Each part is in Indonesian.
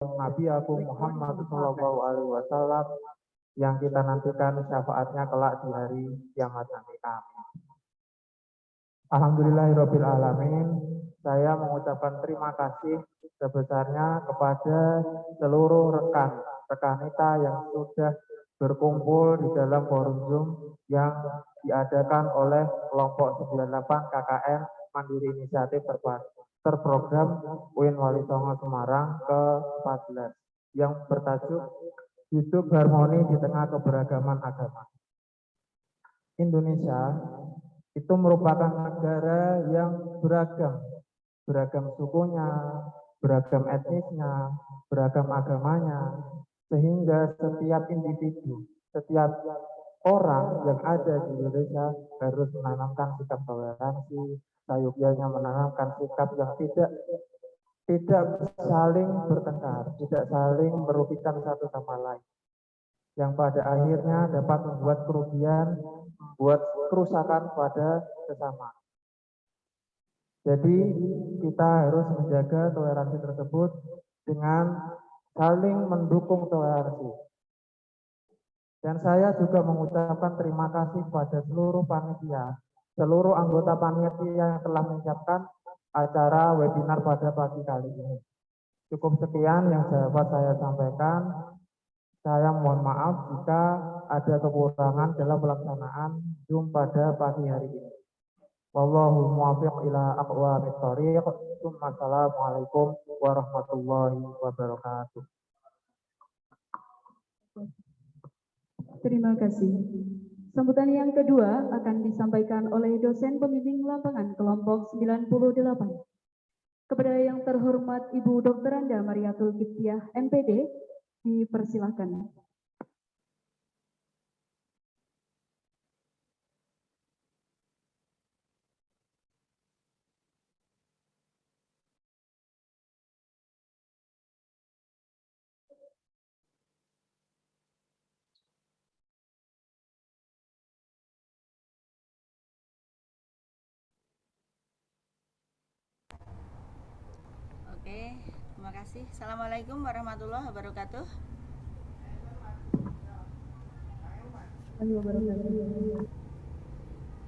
Nabi Agung Muhammad Shallallahu Alaihi Wasallam yang kita nantikan syafaatnya kelak di hari kiamat nanti. Amin. Alhamdulillahirabbil alamin. Saya mengucapkan terima kasih sebesarnya kepada seluruh rekan kita yang sudah berkumpul di dalam forum Zoom yang diadakan oleh kelompok 98 KKN Mandiri Inisiatif Terprogram UIN Wali Songo Semarang ke-14 yang bertajuk Hidup Harmoni di Tengah Keberagaman Agama. Indonesia itu merupakan negara yang beragam sukunya, beragam etnisnya, beragam agamanya, sehingga setiap individu, setiap orang yang ada di Indonesia harus menanamkan sikap toleransi, sayupianya menanamkan sikap yang tidak saling bertengkar, tidak saling merugikan satu sama lain, yang pada akhirnya dapat membuat kerugian, membuat kerusakan pada sesama. Jadi kita harus menjaga toleransi tersebut dengan saling mendukung toleransi. Dan saya juga mengucapkan terima kasih kepada seluruh panitia, seluruh anggota panitia yang telah menyiapkan acara webinar pada pagi kali ini. Cukup sekian yang dapat saya sampaikan. Saya mohon maaf jika ada kekurangan dalam pelaksanaan Zoom pada pagi hari ini. Wallahu muwaffiq ila aqwamit thoriq. Wassalamualaikum warahmatullahi wabarakatuh. Terima kasih. Sambutan yang kedua akan disampaikan oleh dosen pembimbing lapangan kelompok 98. Kepada yang terhormat Ibu Dr. Anda Mariatul Kiptiah, MPD, dipersilahkan. Oke, terima kasih. Assalamualaikum warahmatullahi wabarakatuh.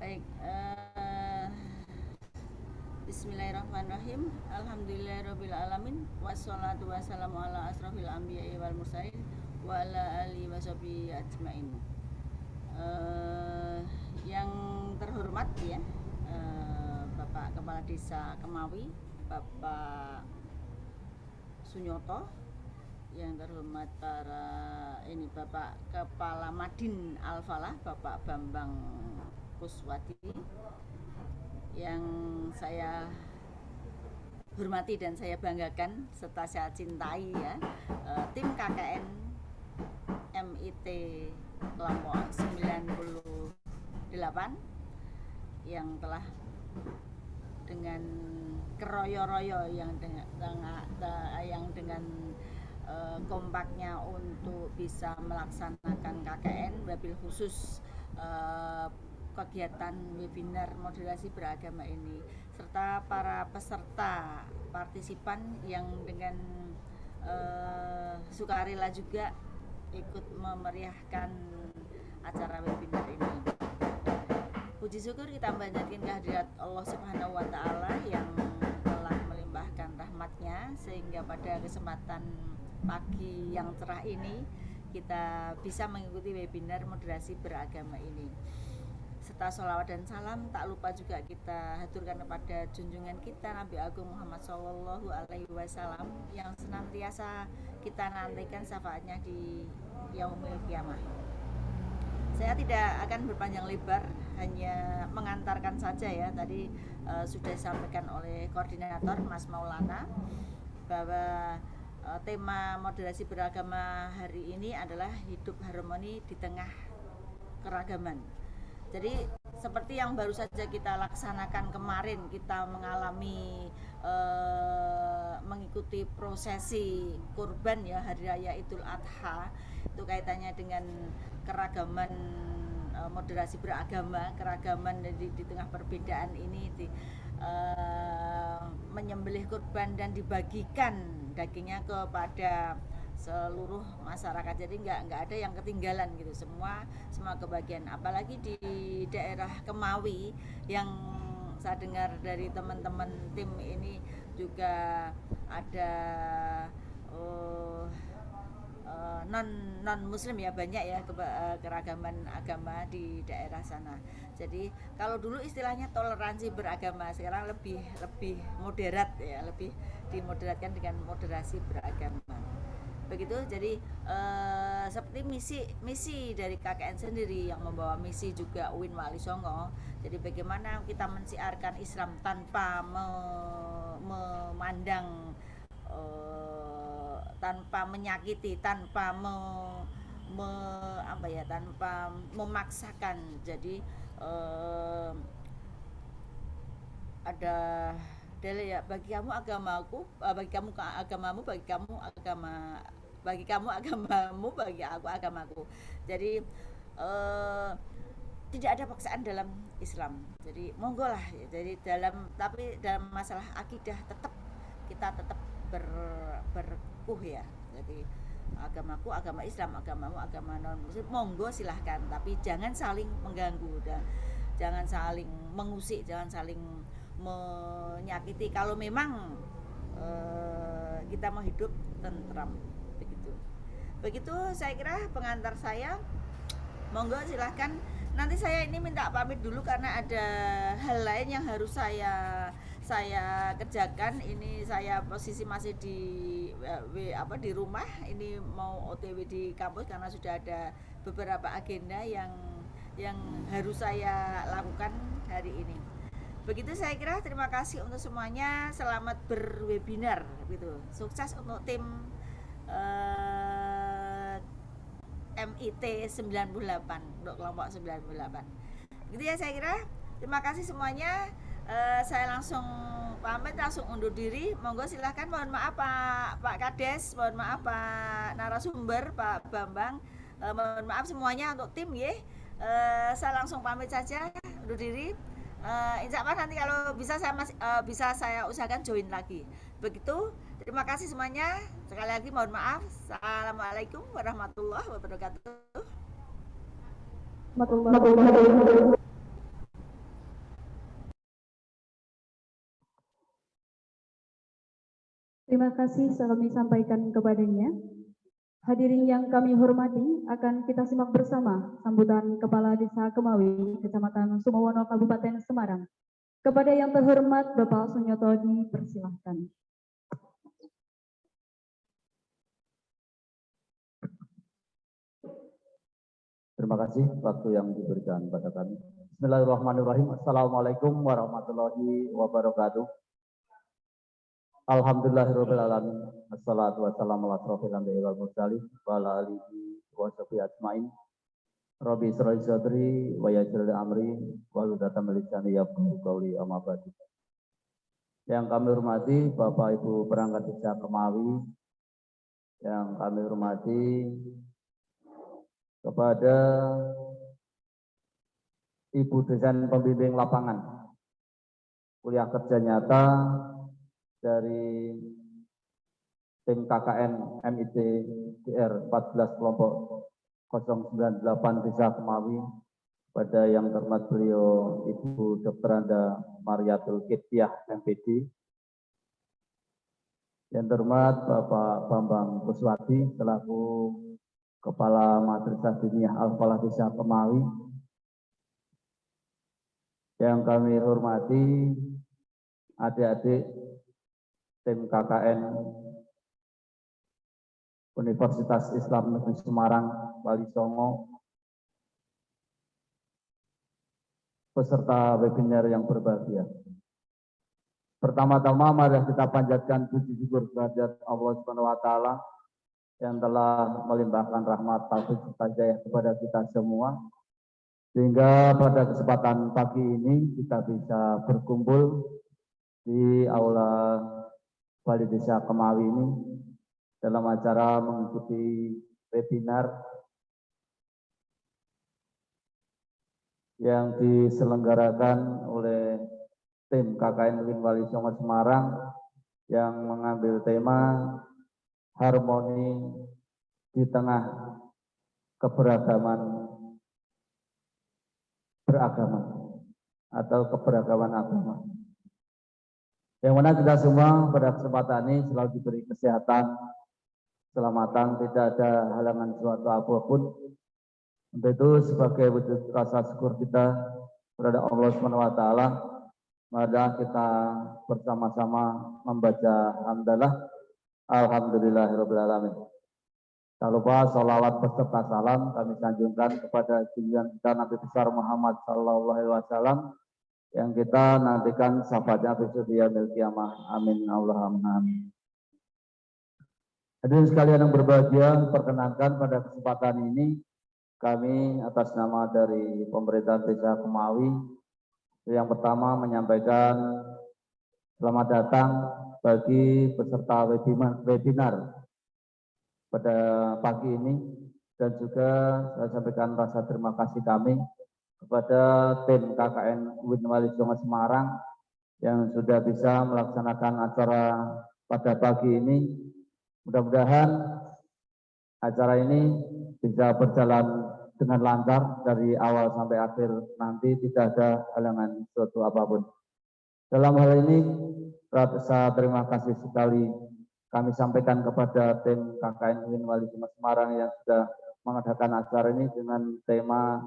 Baik, Bismillahirrahmanirrahim. Alhamdulillahirrabbilalamin. Wassalatu wassalamu ala asrafil anbiya'i wal mursalin wa ala alihi washabihi ajmain. Yang terhormat ya, Bapak Kepala Desa Kemawi, Bapak Sunyoto, yang terhormat Bapak Kepala Madin Al-Falah, Bapak Bambang Kuswadi, yang saya hormati dan saya banggakan serta saya cintai ya, tim KKN MIT kelompok 98 yang telah dengan keroyo-royo yang dengan kompaknya untuk bisa melaksanakan KKN, wabil khusus kegiatan webinar moderasi beragama ini, serta para peserta partisipan yang dengan sukarela juga ikut memeriahkan acara webinar ini. Puji syukur kita panjatkan kehadirat Allah Subhanahu wa Ta'ala yang telah melimpahkan rahmatnya sehingga pada kesempatan pagi yang cerah ini kita bisa mengikuti webinar moderasi beragama ini. Serta sholawat dan salam tak lupa juga kita haturkan kepada junjungan kita Nabi Agung Muhammad Shallallahu Alaihi Wasallam yang senantiasa kita nantikan syafaatnya di yaumil kiamah. Saya tidak akan berpanjang lebar, hanya mengantarkan saja ya. Tadi sudah disampaikan oleh koordinator Mas Maulana bahwa tema moderasi beragama hari ini adalah hidup harmoni di tengah keragaman. Jadi seperti yang baru saja kita laksanakan kemarin, kita mengalami mengikuti prosesi kurban ya, hari raya Idul Adha, itu kaitannya dengan keragaman moderasi beragama, keragaman di tengah perbedaan ini menyembelih kurban dan dibagikan dagingnya kepada seluruh masyarakat. Jadi nggak ada yang ketinggalan gitu, semua kebagian. Apalagi di daerah Kemawi yang saya dengar dari teman-teman tim ini juga ada non muslim ya, banyak ya keragaman agama di daerah sana. Jadi kalau dulu istilahnya toleransi beragama, sekarang lebih moderat ya, lebih dimoderatkan dengan moderasi beragama. Begitu. Jadi seperti misi dari KKN sendiri yang membawa misi juga UIN Wali Songo. Jadi bagaimana kita mensiarkan Islam tanpa memandang tanpa menyakiti, tanpa tanpa memaksakan. Jadi ada ya, bagi kamu agamaku, bagi kamu agamamu, bagi kamu agamamu, bagi aku agamaku. Jadi tidak ada paksaan dalam Islam. Jadi monggo lah. Jadi tapi dalam masalah akidah kita tetap berkuh ya. Jadi agamaku agama Islam, agamamu agama non muslim, monggo silahkan, tapi jangan saling mengganggu dan jangan saling mengusik, jangan saling menyakiti. Kalau memang kita mau hidup tentram, begitu saya kira pengantar saya. Monggo silahkan. Nanti saya ini minta pamit dulu karena ada hal lain yang harus saya kerjakan. Ini saya posisi masih di rumah. Ini mau OTW di kampus karena sudah ada beberapa agenda yang harus saya lakukan hari ini. Begitu saya kira. Terima kasih untuk semuanya. Selamat berwebinar gitu. Sukses untuk tim MIT 98 untuk kelompok 98. Gitu ya saya kira. Terima kasih semuanya. Saya langsung pamit, langsung undur diri. Monggo silahkan. Mohon maaf Pak Kades, mohon maaf Pak narasumber, Pak Bambang, mohon maaf semuanya untuk tim ya. Saya langsung pamit saja, undur diri. Insya Allah nanti kalau bisa saya usahakan join lagi. Begitu. Terima kasih semuanya. Sekali lagi mohon maaf. Assalamualaikum warahmatullahi wabarakatuh. Terima kasih kami sampaikan kepadanya. Hadirin yang kami hormati, akan kita simak bersama sambutan Kepala Desa Kemawi, Kecamatan Sumowono, Kabupaten Semarang. Kepada yang terhormat Bapak Sunyoto dipersilahkan. Terima kasih waktu yang diberikan pada kami. Bismillahirrahmanirrahim. Assalamualaikum warahmatullahi wabarakatuh. Alhamdulillahirabbil alamin. Wassalatu wassalamu ala asrofil anbiya'i wal mursalin wa ala alihi wa sahbihi ajmain. Rabbi israh li sadri wa yassir li amri wahlul 'uqdatam min lisani yafqahu qawli, amma ba'du. Yang kami hormati Bapak Ibu perangkat desa Kemawi, yang kami hormati kepada Ibu dosen pembimbing lapangan kuliah kerja nyata dari tim KKN MIT DR 14 kelompok 098 Desa Kemawi, pada yang terhormat beliau Ibu Dr. Anda Mariatul Kiptiah MPD, yang terhormat Bapak Bambang Kuswati selaku Kepala Madrasah Diniyah Al-Falah Desa Kemawi, yang kami hormati adik-adik tim KKN Universitas Islam Negeri Semarang Wali Songo, peserta webinar yang berbahagia. Pertama-tama mari kita panjatkan puji syukur kehadirat Allah Subhanahu wa taala yang telah melimpahkan rahmat taufik serta hidayah kepada kita semua, sehingga pada kesempatan pagi ini kita bisa berkumpul di aula Balai Desa Kemawi ini dalam acara mengikuti webinar yang diselenggarakan oleh tim KKN UIN Wali Songo Semarang yang mengambil tema harmoni di tengah keberagaman beragama atau keberagaman agama. Yang mana kita semua pada kesempatan ini selalu diberi kesehatan, keselamatan, tidak ada halangan suatu apapun. Untuk itu sebagai wujud rasa syukur kita kepada Allah SWT, mari kita bersama-sama membaca hamdalah alhamdulillahirabbil alamin. Tak lupa sholawat beserta salam kami sanjungkan kepada junjungan kita Nabi besar Muhammad SAW yang kita nantikan syafaatnya besok di yaumil qiyamah. Amin Allahumma amin. Hadirin sekalian yang berbahagia, perkenankan pada kesempatan ini kami atas nama dari pemerintah Desa Kemawi yang pertama menyampaikan selamat datang bagi peserta webinar pada pagi ini, dan juga saya sampaikan rasa terima kasih kami kepada tim KKN UIN Wali Songo Semarang yang sudah bisa melaksanakan acara pada pagi ini. Mudah-mudahan acara ini bisa berjalan dengan lancar dari awal sampai akhir, nanti tidak ada halangan suatu apapun. Dalam hal ini, rasa terima kasih sekali kami sampaikan kepada tim KKN UIN Wali Songo Semarang yang sudah mengadakan acara ini dengan tema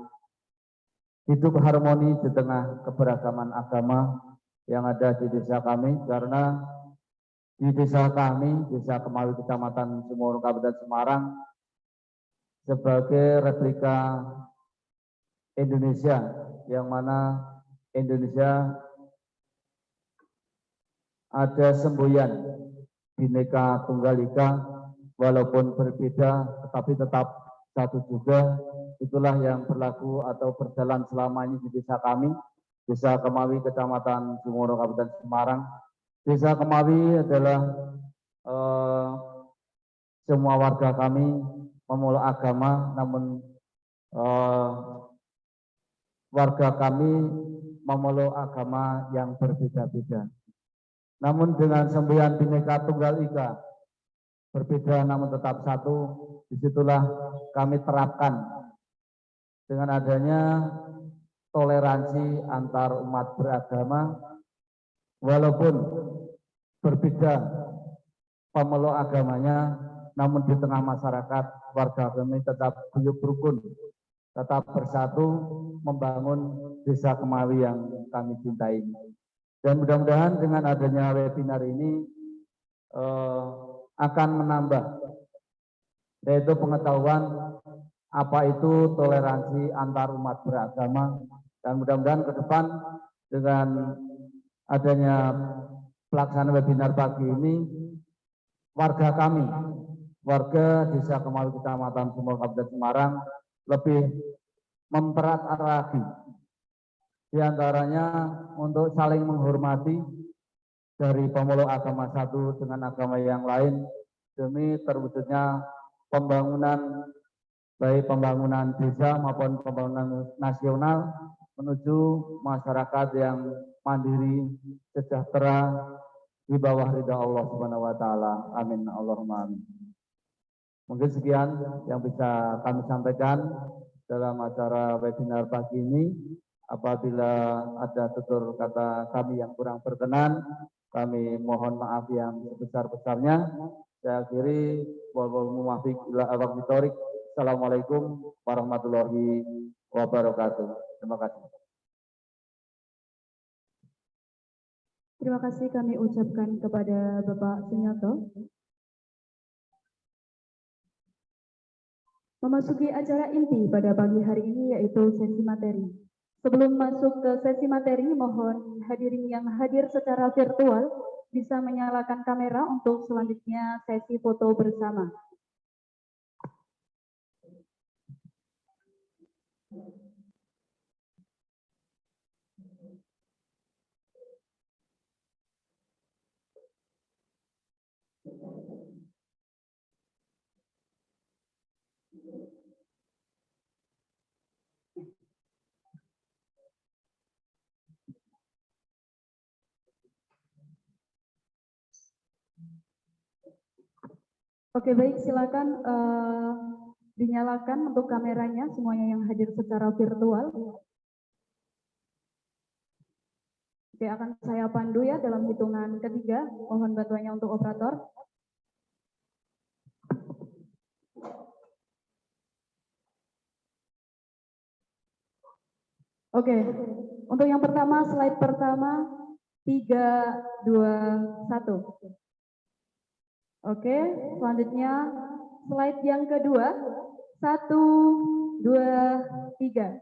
hidup harmoni di tengah keberagaman agama yang ada di desa kami, karena di desa kami, Desa Kemawi, Kecamatan Sumur, Kabupaten Semarang, sebagai replika Indonesia, yang mana Indonesia ada semboyan Bhinneka Tunggal Ika, walaupun berbeda tetapi tetap satu juga. Itulah yang berlaku atau berjalan selama ini di desa kami, Desa Kemawi, Kecamatan Sumur, Kabupaten Semarang. Desa Kemawi adalah semua warga kami memeluk agama, namun warga kami memeluk agama yang berbeda-beda. Namun dengan semboyan Bhinneka Tunggal Ika, berbeda namun tetap satu, disitulah kami terapkan dengan adanya toleransi antar umat beragama, walaupun berbeda pemeluk agamanya, namun di tengah masyarakat warga kami tetap guyup rukun, tetap bersatu membangun Desa Kemawi yang kami cintai. Dan mudah-mudahan dengan adanya webinar ini akan menambah, yaitu pengetahuan apa itu toleransi antar umat beragama, dan mudah-mudahan ke depan dengan adanya pelaksanaan webinar pagi ini, warga kami, warga Desa Kemawi, Kecamatan Sumur, Kabupaten Semarang lebih mempererat lagi, di antaranya untuk saling menghormati dari pemeluk agama satu dengan agama yang lain, demi terwujudnya pembangunan, baik pembangunan desa maupun pembangunan nasional menuju masyarakat yang mandiri, sejahtera, di bawah ridha Allah Subhanahu wa taala. Amin Allahumma amin. Mungkin sekian yang bisa kami sampaikan dalam acara webinar pagi ini. Apabila ada tutur kata kami yang kurang berkenan, kami mohon maaf yang sebesar-besarnya. Saya akhiri, wallahul muwaffiq ila aqwamit thoriq. Assalamualaikum warahmatullahi wabarakatuh. Terima kasih. Terima kasih kami ucapkan kepada Bapak Sunyoto. Memasuki acara inti pada pagi hari ini, yaitu sesi materi. Sebelum masuk ke sesi materi, mohon hadirin yang hadir secara virtual bisa menyalakan kamera untuk selanjutnya sesi foto bersama. Oke, baik, silakan dinyalakan untuk kameranya semuanya yang hadir secara virtual. Oke, akan saya pandu ya dalam hitungan ketiga. Mohon bantuannya untuk operator. Oke, untuk yang pertama, slide pertama, 3, 2, 1. Oke, selanjutnya slide yang kedua, 1, 2, 3.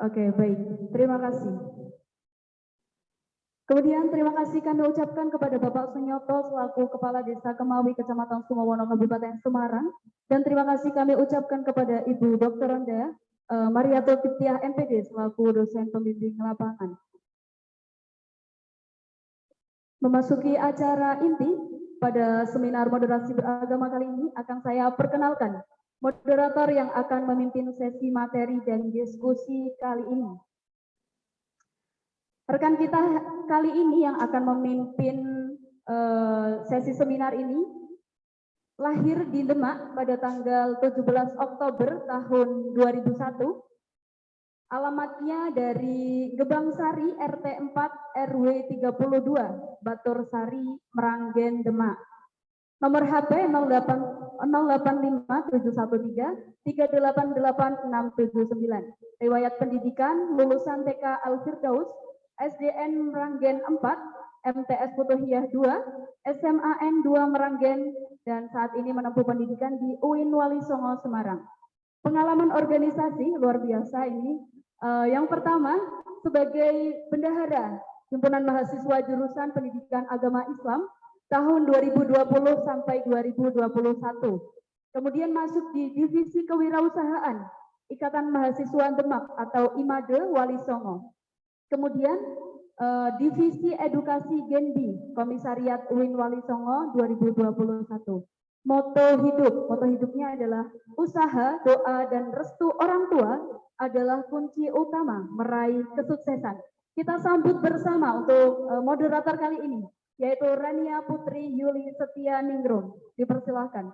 Oke, baik, terima kasih. Kemudian terima kasih kami ucapkan kepada Bapak Sunyoto selaku Kepala Desa Kemawi Kecamatan Sumowono Kabupaten Semarang, dan terima kasih kami ucapkan kepada Ibu Dr. Ronda Mariatul Kiptiah MPD selaku dosen pembimbing lapangan. Memasuki acara inti pada seminar moderasi beragama kali ini akan saya perkenalkan moderator yang akan memimpin sesi materi dan diskusi kali ini. Rekan kita kali ini yang akan memimpin sesi seminar ini lahir di Demak pada tanggal 17 Oktober tahun 2001. Alamatnya dari Gebang Sari RT 4 RW 32 Batur Sari Meranggen Demak. Nomor HP 085713388679. Riwayat pendidikan lulusan TK Al-Firdaus, SDN Meranggen 4, MTS Futuhiyah 2, SMAN 2 Meranggen, dan saat ini menempuh pendidikan di UIN Wali Songo Semarang. Pengalaman organisasi luar biasa ini. Yang pertama, sebagai bendahara Himpunan Mahasiswa Jurusan Pendidikan Agama Islam tahun 2020 sampai 2021. Kemudian masuk di Divisi Kewirausahaan Ikatan Mahasiswa Demak atau IMADE Wali Songo. Kemudian Divisi Edukasi Genbi Komisariat UIN Wali Songo 2021. Moto hidupnya adalah usaha, doa, dan restu orang tua adalah kunci utama meraih kesuksesan. Kita sambut bersama untuk moderator kali ini, yaitu Rania Putri Yuli Setia Ningrum. Dipersilahkan.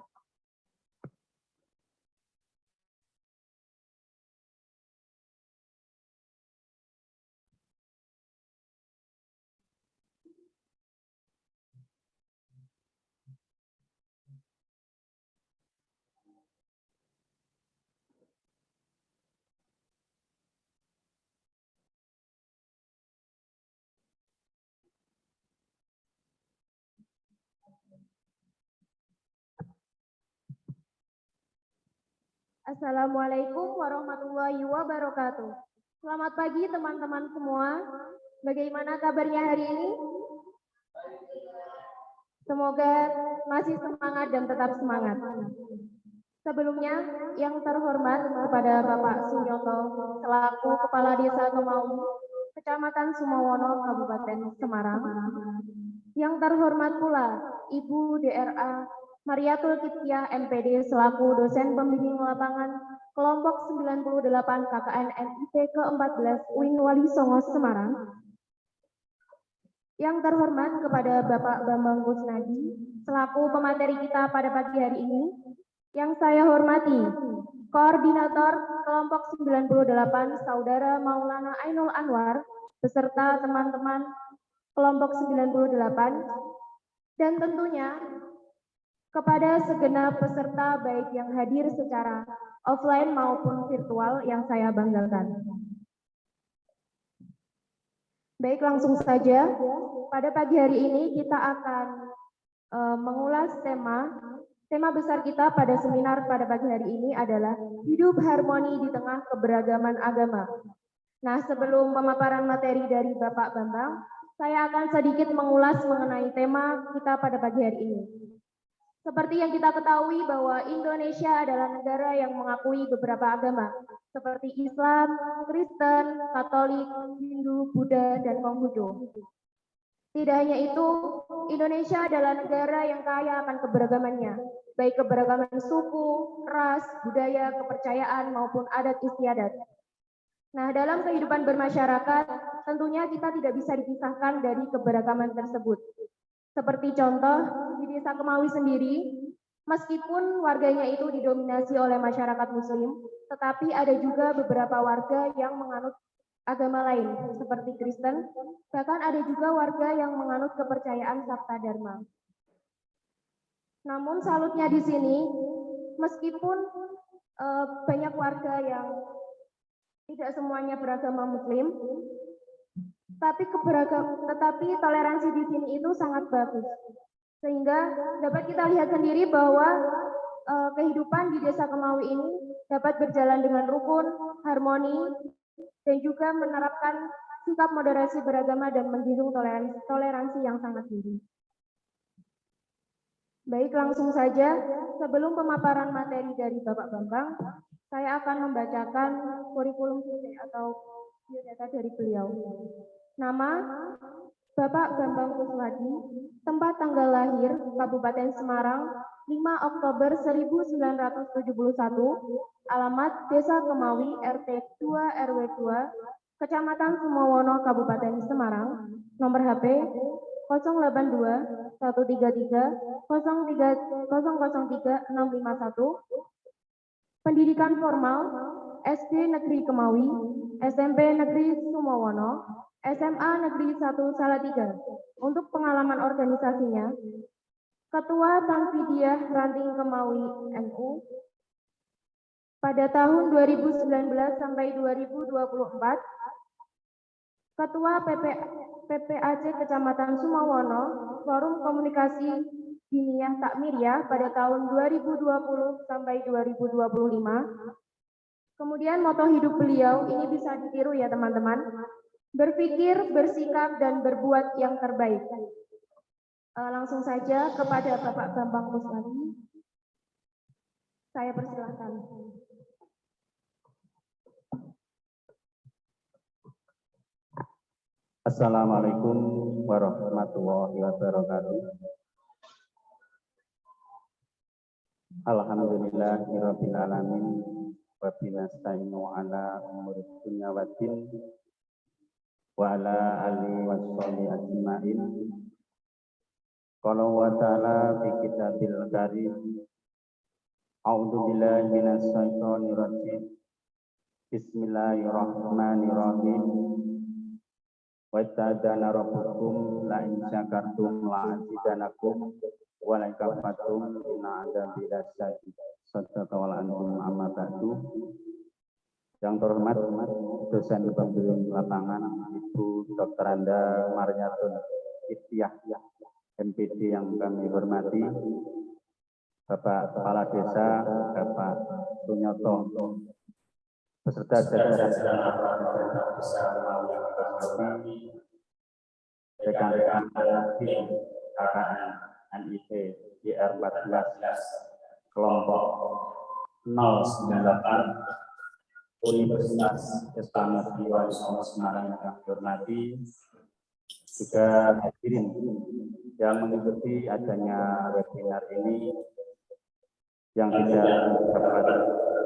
Assalamualaikum warahmatullahi wabarakatuh. Selamat pagi teman-teman semua. Bagaimana kabarnya hari ini? Semoga masih semangat dan tetap semangat. Sebelumnya, yang terhormat kepada Bapak Sunyoto selaku Kepala Desa Kemawi, Kecamatan Sumowono, Kabupaten Semarang. Yang terhormat pula Ibu DRA Mariatul Kiptiah MPD selaku dosen pembimbing lapangan kelompok 98 KKN NIP ke-14 UIN Wali Songo Semarang. Yang terhormat kepada Bapak Bambang Kusnadi selaku pemateri kita pada pagi hari ini. Yang saya hormati Koordinator kelompok 98 Saudara Maulana Ainul Anwar beserta teman-teman kelompok 98, dan tentunya kepada segenap peserta baik yang hadir secara offline maupun virtual yang saya banggakan. Baik, langsung saja. Pada pagi hari ini kita akan mengulas tema besar kita pada seminar pada pagi hari ini adalah hidup harmoni di tengah keberagaman agama. Nah, sebelum pemaparan materi dari Bapak Bambang, saya akan sedikit mengulas mengenai tema kita pada pagi hari ini. Seperti yang kita ketahui bahwa Indonesia adalah negara yang mengakui beberapa agama, seperti Islam, Kristen, Katolik, Hindu, Buddha, dan Konghucu. Tidak hanya itu, Indonesia adalah negara yang kaya akan keberagamannya, baik keberagaman suku, ras, budaya, kepercayaan, maupun adat istiadat. Nah, dalam kehidupan bermasyarakat, tentunya kita tidak bisa dipisahkan dari keberagaman tersebut. Seperti contoh di Desa Kemawi sendiri, meskipun warganya itu didominasi oleh masyarakat Muslim, tetapi ada juga beberapa warga yang menganut agama lain seperti Kristen, bahkan ada juga warga yang menganut kepercayaan Sabta Dharma. Namun salutnya di sini, meskipun banyak warga yang tidak semuanya beragama Muslim, tetapi toleransi di sini itu sangat bagus. Sehingga dapat kita lihat sendiri bahwa kehidupan di Desa Kemawi ini dapat berjalan dengan rukun, harmoni, dan juga menerapkan sikap moderasi beragama dan menjunjung toleransi yang sangat tinggi. Baik, langsung saja, sebelum pemaparan materi dari Bapak Bambang, saya akan membacakan kurikulum vitae atau biodata dari beliau. Nama, Bapak Bambang Kuswadi, tempat tanggal lahir, Kabupaten Semarang, 5 Oktober 1971, alamat Desa Kemawi, RT 2 RW 2, Kecamatan Sumowono, Kabupaten Semarang, nomor HP 082 133 003 651, pendidikan formal, SD Negeri Kemawi, SMP Negeri Sumowono, SMA Negeri 1 Salatiga. Untuk pengalaman organisasinya, Ketua Tanfidiyah Ranting Kemawi NU pada tahun 2019 sampai 2024, Ketua PPAC Kecamatan Sumowono, Forum Komunikasi Diniyah Takmiriyah pada tahun 2020 sampai 2025. Kemudian moto hidup beliau ini bisa ditiru ya teman-teman. Berpikir, bersikap, dan berbuat yang terbaik. Langsung saja kepada Bapak Bambang Kuswadi. Saya persilahkan. Assalamualaikum warahmatullahi wabarakatuh. Alhamdulillahirabbil alamin wa binasta'inu ala umuri dunya waddin wa ala alihi washabihi ajmain. Qala wa ta'ala fi kitabil karim. A'udzu billahi minasy syaithanir rajim. Bismillahirrahmanirrahim. Wa ta'ala rabbukum la in syakartum la azidanakum wa la in kafartum inna adzabi lasyadid. Sadaqallahu anhum amma ba'du. Yang terhormat dosen pembimbing lapangan Ibu Dr. Anda Maryatul Kipiah MPD yang kami hormati, Bapak Kepala Desa, Bapak Sunyoto, beserta jajaran rekan-rekan tim KKN NIP JR 14 kelompok 098 Universitas Islam Negeri Semarang yang kami hormati, juga hadirin yang mengikuti adanya webinar ini yang tidak dapat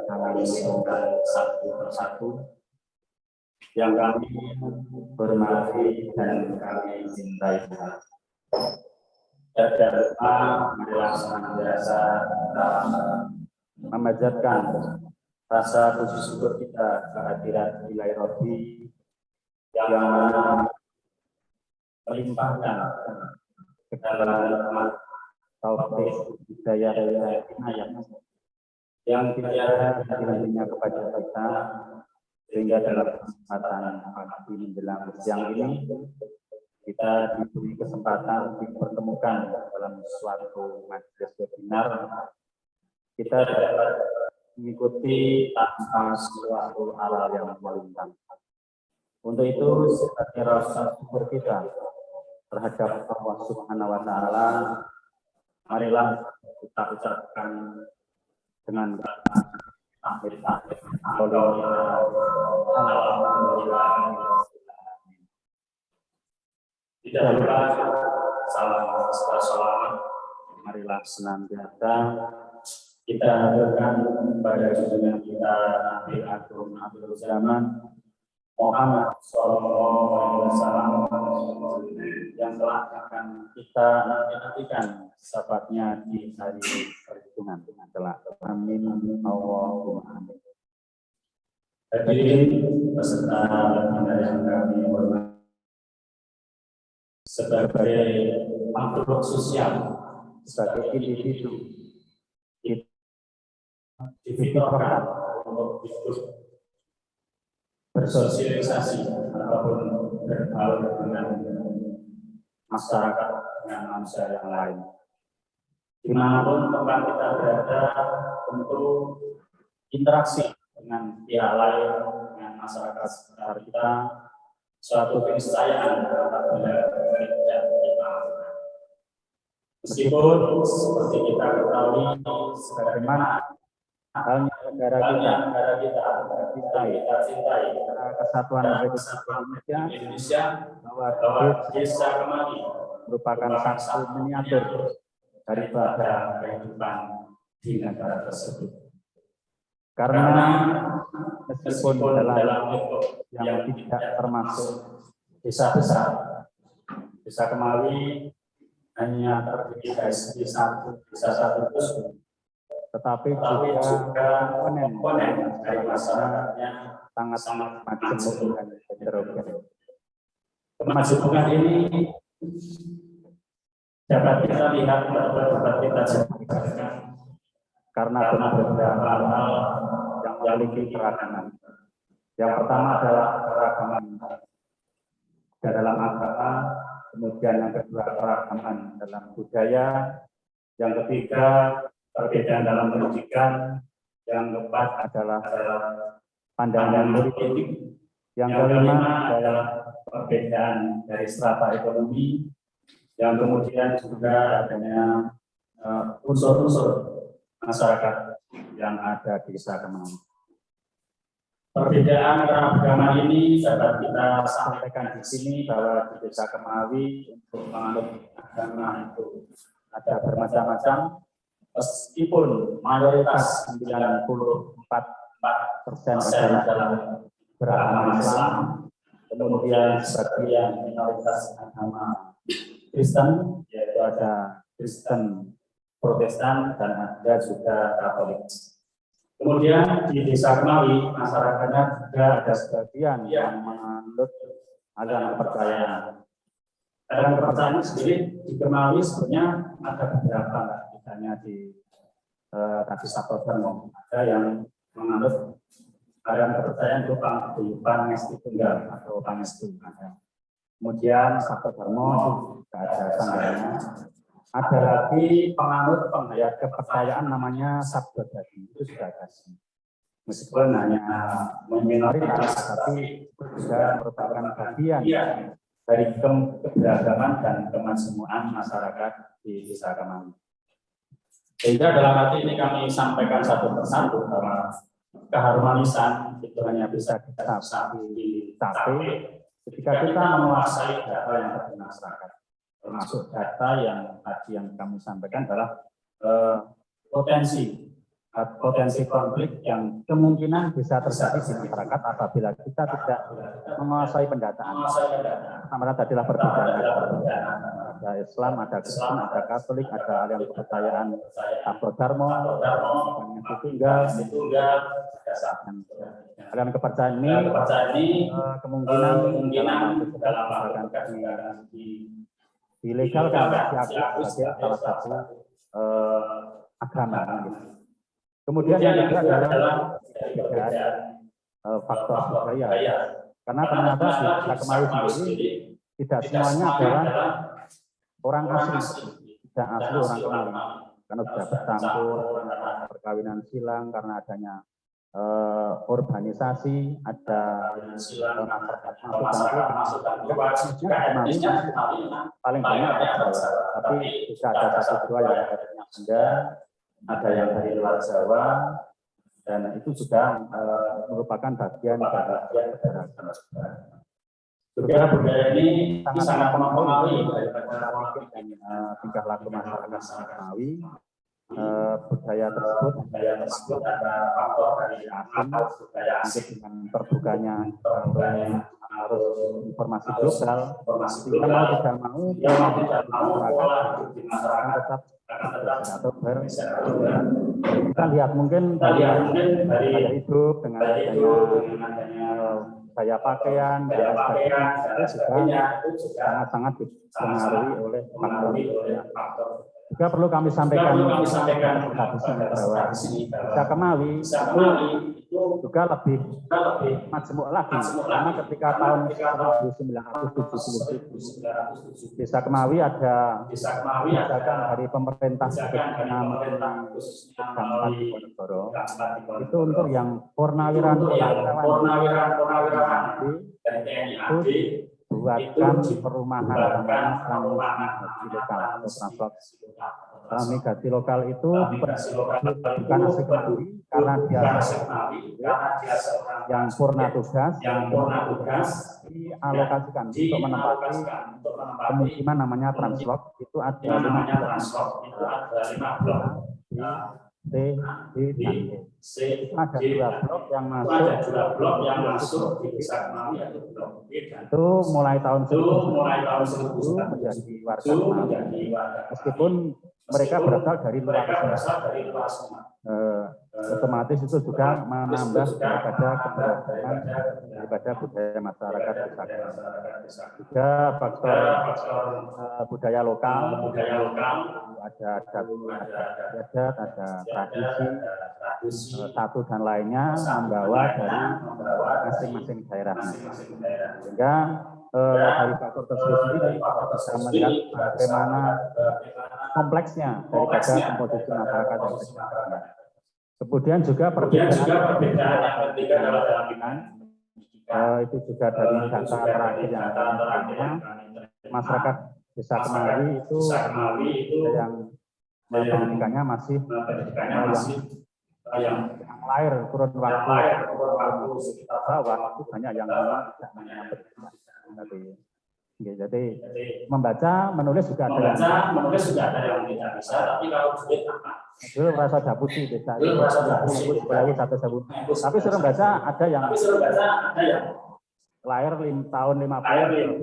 kami sebutkan satu persatu, yang kami hormati dan kami cintai. Dan lupa marilah senantiasa memanjatkan rasa puji syukur kita kehadirat Ilahi Rabbi yang melimpahkan segala taufik hidayah yang tiada hadirannya kepada kita, sehingga dalam kesempatan pagi menjelang siang ini kita diberi kesempatan dipertemukan dalam suatu majelis webinar. Kita dapat mengikuti tanpa suatu hal yang melintang. Untuk itu sebagai rasa syukur kita terhadap Allah Subhanahu wa Ta'ala, marilah kita ucapkan dengan akhir. Tidak lupa salam selamat. Marilah senantiasa kita haturkan pada junjungan kita Nabi Agung Abdul Zaman, Muhammad SAW yang telah akan kita nantikan sahabatnya di hari perhitungan telah. Amin. Allahumma amin. Hadirin peserta yang kami hormati, sebagai makhluk sosial, sebagai individu, difitrahkan untuk hidup bersosialisasi ataupun bergaul dengan masyarakat, dengan manusia yang lain. Dimanapun tempat kita berada, tentu interaksi dengan pihak lain, dengan masyarakat sekitar kita, suatu keniscayaan apabila tidak kita lakukan. Meskipun seperti kita ketahui, sebagaimana halnya negara kita cintai, Kesatuan Republik Indonesia, bahwa Desa Kemali merupakan satu miniatur daripada kehidupan di negara tersebut. Karena meskipun dalam yang tidak termasuk desa besar, Desa Kemali hanya terdiri dari desa satu dusun, tetapi juga komponen dari masyarakatnya sangat majemuk dan heterogen. Kemajemukan ini dapat kita lihat atau dapat kita jelaskan karena beberapa hal yang memiliki keragaman. Yang pertama adalah keragaman dalam agama, kemudian yang kedua keragaman dalam budaya, yang ketiga perbedaan dalam pendidikan, yang keempat adalah pandangan politik, yang kelima adalah perbedaan dari strata ekonomi, yang kemudian juga adanya unsur-unsur masyarakat yang ada di Desa Kemali. Perbedaan keragaman ini dapat kita sampaikan di sini bahwa di Desa Kemali untuk menganut agama itu ada bermacam-macam. Meskipun mayoritas 94% adalah beragama Islam, kemudian sebagian minoritas agama Kristen, yaitu ada Kristen Protestan dan ada juga Katolik. Kemudian di Desa Kemali masyarakatnya juga ada sebagian yang menganut aliran kepercayaan. Aliran kepercayaan sendiri di Kemali sebenarnya ada beberapa, misalnya di Kaki Sabto Dharma, ada yang menganut aliran kepercayaan itu Pangesti Tunggal atau Pangestu. Kemudian Sabto Dharma juga ada sanggarnya. Ada lagi penganut penghayat kepercayaan namanya Sabdo Dadi, itu sudah ada. Meskipun hanya minoritas, tapi juga merupakan bagian dari keberagaman dan kemajemukan masyarakat di Desa Kemali. Sehingga dalam arti ini kami sampaikan satu persatu bahwa keharmonisan itu hanya bisa kita dicapai ketika kita menguasai data yang ada di masyarakat. Termasuk data yang tadi yang kami sampaikan adalah potensi konflik yang kemungkinan bisa terjadi di masyarakat apabila kita tidak menguasai pendataan. Pertama tadi adalah perbedaan. Ada Islam, ada Kristen, ada Katolik, ada aliran kepercayaan Sabto Dharma, Tunggal, aliran kepercayaan ini kemungkinan dalam dilegalkan diakui sebagai salah satu agama. Kemudian yang kedua adalah faktor budaya, karena ternyata di Desa Kemali sendiri tidak semuanya adalah orang asli, tidak asli orang Kemali, karena sudah bercampur perkawinan silang karena adanya urbanisasi, ada paling banyak tapi bisa ada satu dua yang dari Sunda, ada yang dari luar Jawa, dan itu juga merupakan bagian dari keberagaman. Juga budaya ini sangat mempengaruhi daripada dan tingkah laku masyarakat Kemali. budaya tersebut ada faktor dari asing, mungkin dengan terbukanya arus informasi global, sehingga mau tidak mau masyarakat tetap atau kita lihat mungkin dari gaya hidup dengan adanya gaya pakaian dan sebagainya itu juga sangat-sangat dipengaruhi oleh faktor. Juga perlu kami sampaikan bahwa Desa Kemawi itu juga lebih majemuk lagi, karena ketika tahun 1970 Desa Kemawi ada kebijakan dari pemerintah Diponegoro itu untuk yang Purnawirawan itu buatkan perumahan transmigrasi lokal itu bukan asli Kemawi karena dia yang purna tugas dialokasikan untuk menempati pemukiman namanya Translok, itu ada 5 blok D, D, dan E. Ada 2 blok yang masuk di Desa Kemawi. Itu mulai tahun 1970 menjadi warga Kemawi. Meskipun mereka berasal dari luar otomatis itu juga menambah daripada keberagaman daripada budaya masyarakat desa. Juga faktor budaya lokal, ada adat, ada tradisi, satu dan lainnya membawa dari masing-masing daerah. Sehingga dari faktor tersebut sendiri kita bisa melihat bagaimana kompleksnya daripada komposisi masyarakat yang ada. Kemudian juga perbedaan dalam pendidikan, itu juga dari data terakhir yang ada, masyarakat Desa Kemawi itu yang pendidikannya masih yang lahir kurun waktu sekitar waktu banyak yang tidak mengerti. Jadi membaca, menulis juga ada yang tidak bisa, tapi kalau duit apa? Dulu merasa daputi desa itu lagi satu sebut. Tapi suruh baca ada yang lahir tahun 50.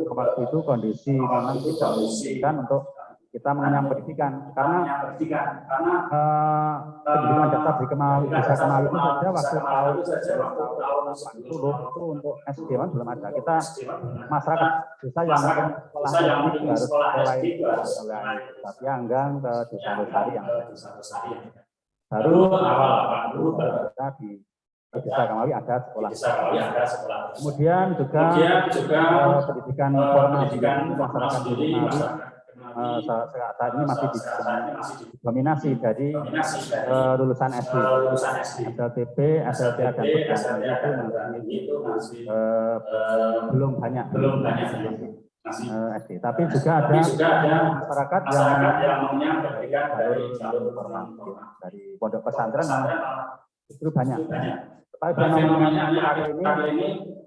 Waktu itu kondisi memang tidak memungkinkan untuk kita mengenyam pendidikan karena pendidikan dasar di Desa Kemawi itu saja waktu tahun 80 itu untuk SD belum ada. Kita masyarakat desa yang mungkin sekolah SD harus mulai tapi Anggang ke Desa Losari yang baru awal kita di Desa Kemawi ada sekolah. Kemudian juga pendidikan formal di masyarakat di Kemawi saat ini masih didominasi dari lulusan SD, SLTP, SLTA dan perguruan itu masih belum banyak SD. Tapi juga ada masyarakat yang mempunyai jalur formal dari pondok pesantren justru banyak. Tapi fenomena ini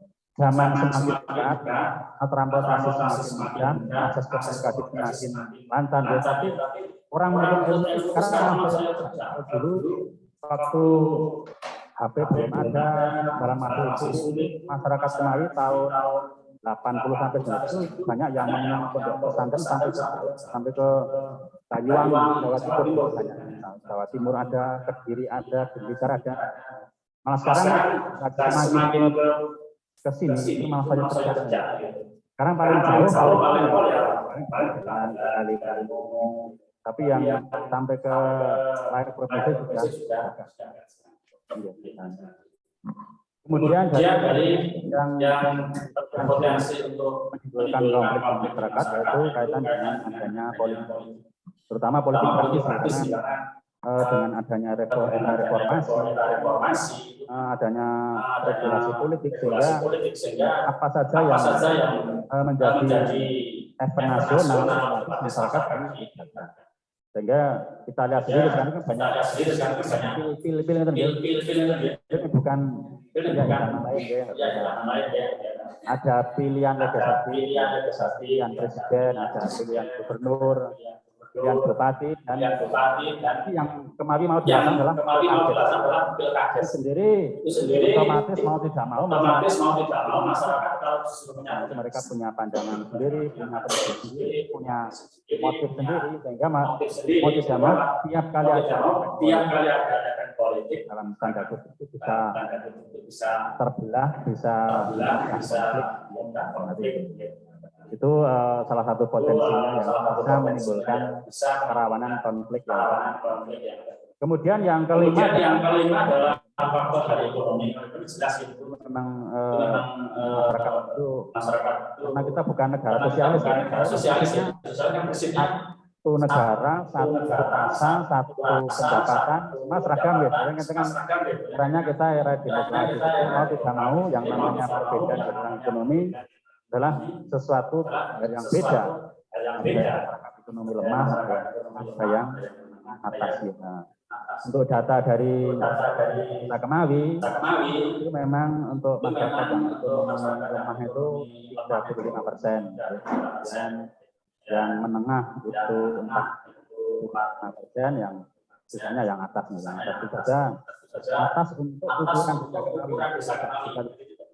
zaman semakin dekat, transportasi semakin mudah, akses komunikasi semakin lancar. Tapi orang menurut sekarang dulu waktu HP belum ada, dalam waktu itu masyarakat Kemawi tahun 80 sampai 90 banyak yang mengenal pondok pesantren sampai ke Banyuwangi, Jawa Timur banyak. Jawa Timur ada, Kediri ada, Blitar ada. Malah sekarang semakin ke sini itu malah saja terjadi. Sekarang paling jauh kali tapi yang sampai ke lahir provinsi sudah. Kemudian dari yang berpotensi untuk menimbulkan konflik masyarakat yaitu kaitan dengan adanya politik, terutama politik praktis dengan adanya reformasi, adanya regulasi politik sehingga apa saja yang menjadi event nasional masyarakat sehingga kita lihat sendiri sekarang kan banyak pilih-pilih itu bukan pilihan lain ada pilihan legislatif, pilihan presiden, ada pilihan gubernur, pilihan bupati dan yang kemarin mau dilakukan adalah pilkada sendiri otomatis mau tidak mau masyarakat kalau mereka punya pandangan sendiri, punya prinsip sendiri, punya motif sendiri, sehingga mau tidak mau tiap kali ada politik dalam tanda kutip itu bisa terbelah, bisa konflik. Itu salah satu potensinya yang bisa menimbulkan kerawanan konflik yang kemudian yang kelima adalah faktor dari ekonomi. Jelas itu memang masyarakat itu karena kita bukan negara sosialis, satu negara, satu rasa, satu pendapatan, mas seragam ya. Caranya kita era demokrasi, mau tidak mau yang namanya perbedaan tentang ekonomi adalah sesuatu yang beda. Masyarakat ekonomi lemah, ada yang atas ya. Untuk data dari Kemawi itu memang untuk masyarakat yang ekonomi lemah itu 35%, dan yang menengah itu 45%, yang sisanya yang atas itu saja. Atas untuk ukuran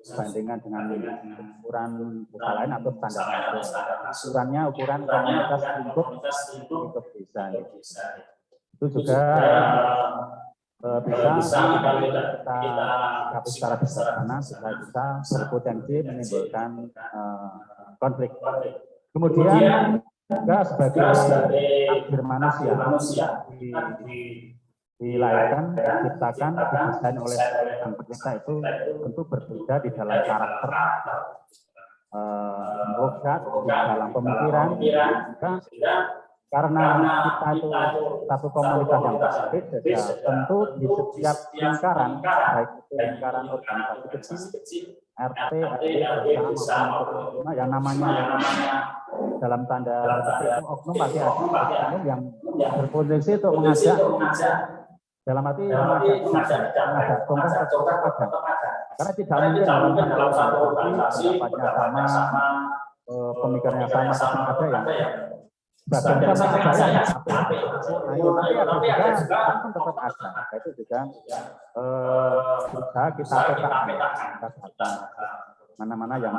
dibandingkan dengan ukuran usaha lain atau standar ukurannya ukuran komunitas lingkup desa itu juga bisa kita secara bijaksana bisa berpotensi menimbulkan konflik. Kemudian juga sebagai takdir manusia dilahirkan, diciptakan, didesain oleh Sang Pencipta itu tentu berbeda di dalam karakter, logat, di dalam pemikiran, karena kita itu satu komunitas yang berbeda, tentu di setiap lingkaran, baik itu lingkaran organisasi kecil, RT, bersama yang namanya dalam tanda itu oknum pasti ada oknum yang berpotensi untuk mengajak dalam arti mengajak kongres tetap ada, karena tidak mungkin dalam satu organisasi pendapatnya sama, pemikirannya sama, ada yang bahkan sama ada tapi ada juga kan tetap ada. Itu juga berusaha kita petakan mana-mana yang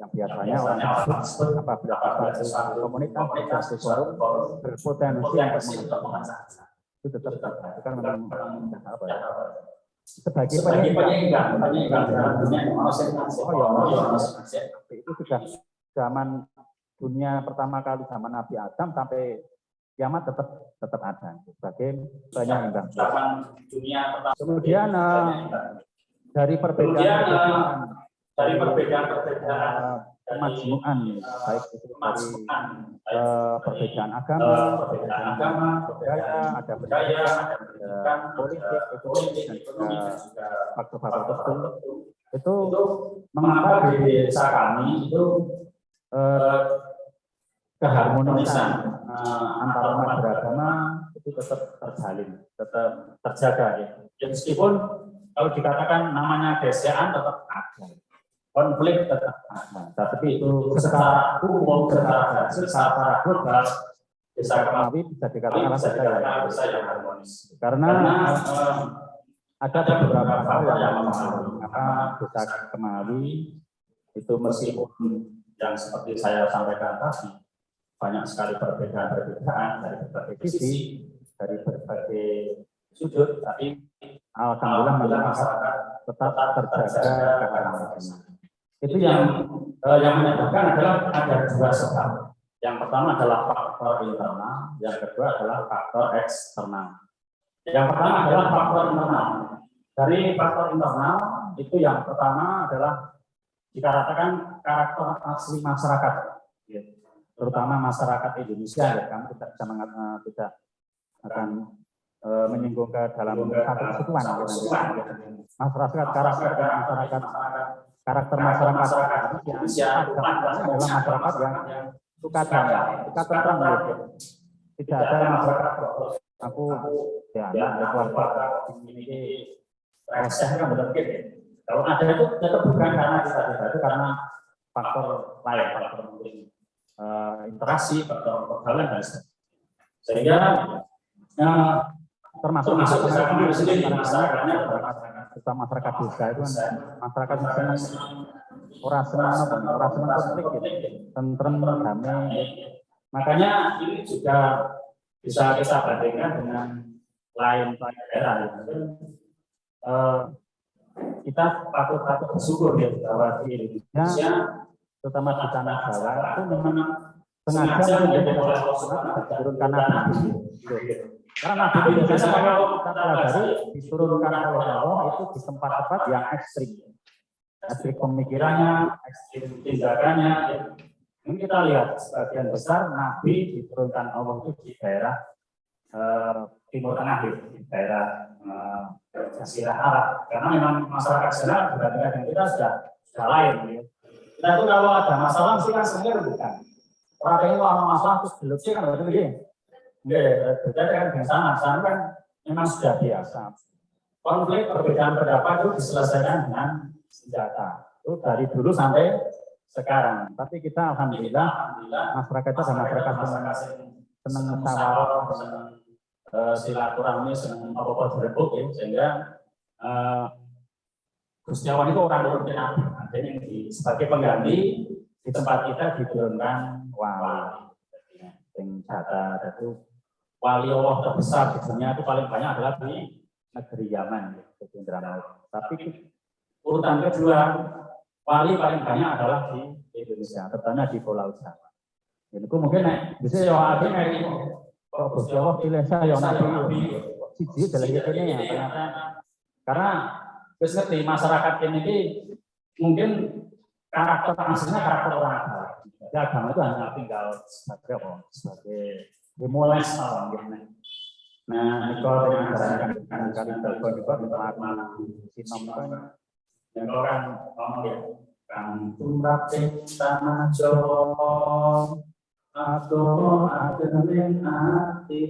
biasanya orang tersebut apabila kita komunitas atau forum berpotensi untuk mengatakan itu tetap ada. Itu kan memang apa ya? Sebagai penyeimbang itu sudah zaman dunia pertama kali zaman Nabi Adam sampai kiamat tetap ada sebagai penyeimbang. Kemudian dari perbedaan kemajmuan, baik itu dari perbedaan agama, budaya, ada politik, ekonomi, dan juga faktor-faktor tertentu. Itu mengapa di desa kami itu keharmonisan antara umat beragama itu tetap terjalin, tetap terjaga ya. Meskipun kalau dikatakan namanya desaan tetap ada, konflik tetap ada, tapi itu secara umum, secara global desa Kemawi bisa dikatakan desa yang harmonis. Karena ada beberapa hal yang mengapa desa Kemawi itu meskipun yang seperti saya sampaikan tadi, banyak sekali perbedaan dari berbagai sisi, dari berbagai sudut, tapi alhamdulillah masyarakat tetap terjaga keharmonisan. Itu yang menyebabkan adalah ada dua sebab. Yang pertama adalah faktor internal, yang kedua adalah faktor eksternal. Yang pertama adalah faktor internal. Dari faktor internal itu yang pertama adalah dikatakan karakter asli masyarakat, terutama masyarakat Indonesia. Ya, kami tidak akan menyinggung ke dalam satu kesatuan. Masyarakat karakter masyarakat Indonesia adalah masyarakat yang suka damai, suka tentram. Tidak ada masyarakat aku ya keluarga ini resah kan mungkin. Kalau ada itu tetap bukan karena kita itu karena faktor lain, faktor mungkin interaksi, faktor pergaulan dan sebagainya. Sehingga termasuk kami sendiri masyarakatnya masyarakat desa itu kan masyarakat senang ora senang konflik gitu, tentrem damai. Makanya ini juga bisa kita bandingkan dengan lain daerah. Kita patut bersyukur ya bahwa di Indonesia, terutama di tanah Jawa itu memang sengaja diturunkan nabi. Karena nabi itu biasanya kalau kita pelajari diturunkan oleh Allah itu di tempat-tempat yang ekstrim pemikirannya, ekstrim tindakannya. Ini kita lihat sebagian besar nabi diturunkan Allah itu di daerah Timur Tengah, di daerah Jazirah Arab. Karena memang masyarakat sana berbeda dengan kita sudah lain. Kita itu kalau ada masalah mesti kan sebenarnya bukan. Orang ini kalau masalah terus belutnya kan betul begini. Berbeda kan dengan sana kan memang sudah biasa. Konflik perbedaan pendapat itu diselesaikan dengan senjata. Itu dari dulu sampai sekarang. Tapi kita alhamdulillah masyarakat itu adalah masyarakat yang senang musyawarah, silaturahmi, senang apa-apa direbut ya, sehingga Gusti Allah itu orang yang nabi. Artinya sebagai pengganti di tempat kita diturunkan wali. Yang jatah itu wali Allah terbesar di dunia itu paling banyak adalah di negeri Yaman, di Indramayu. Tapi urutan kedua wali paling banyak adalah di Indonesia, terutama di Pulau Jawa. Jadi mungkin bisa ya ada yang kok Gusti Allah pilih saya nabi siji dalam ini ya ternyata karena ngerti masyarakat ini mungkin karakter aslinya karakter orang Arab. Jadi agama itu hanya tinggal sebagai apa? Sebagai demoles gitu. Nah, Niko dengan kali telepon Niko makna sinom kan yang orang ngomong ya kan tumrap tanah Jawa atau adenin hati.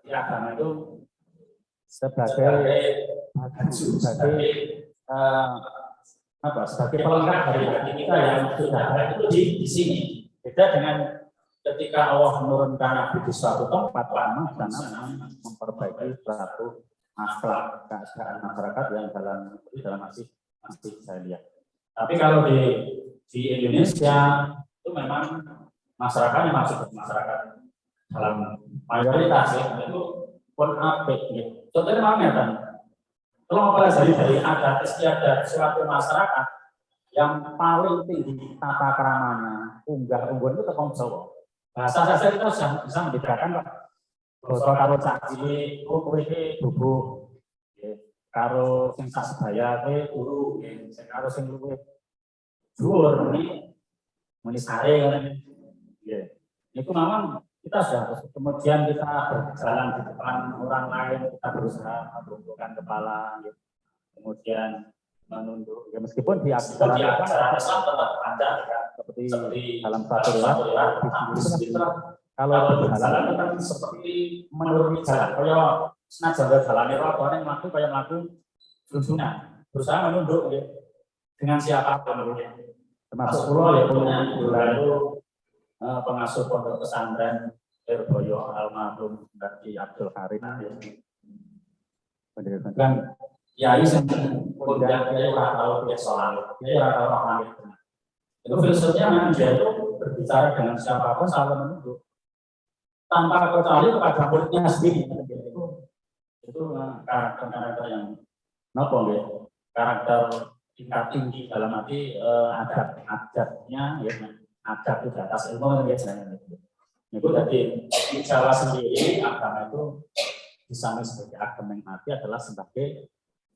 Ya, agama itu sebagai pelengkap dari kita yang sudah ada itu di sini. Beda dengan ketika Allah menurunkan Nabi di suatu tempat, lama sana memperbaiki suatu akhlak keadaan masyarakat yang dalam masih saya lihat. Tapi kalau di Indonesia itu memang masyarakatnya masuk masyarakat dalam mayoritas ya itu pun apik gitu. Contohnya mana kan? Kalau mempelajari dari adat istiadat suatu masyarakat yang paling tinggi tata keramanya, unggah-ungguh itu tepung Jawa. Bahasa saja kita bisa membedakan basa karo cak cilik, kowe iki bubuk, karo sing sak sebaya kowe turu, karo sing luwih dhuwur muni sare ngene. Itu memang kita sudah kemudian kita berjalan di depan orang lain, kita berusaha menundukkan kepala, kemudian menunduk, ya meskipun di acara tetap ada seperti dalam satu riwayat kalau berjalan seperti menuruni jalan, kayak senajan jalan itu apa yang melakukan kayak melakukan tuntunan, berusaha menunduk ya, dengan siapapun, termasuk pulau ya pulau itu pengasuh pondok pesantren Lirboyo almarhum Daki Abdul Karim dan Kiai kemudian Kiai Ratau Besolan, Kiai Ratau Rahmat. Itu filsafnya memang dia itu berbicara dengan siapapun selalu menunduk tanpa kecuali kepada muridnya sendiri. Itu karakter yang nopo ya, karakter tingkat tinggi dalam arti adatnya ya. Ada di atas ilmu biasanya itu jadi di Jawa sendiri agama itu disambung sebagai agama yang mati adalah sebagai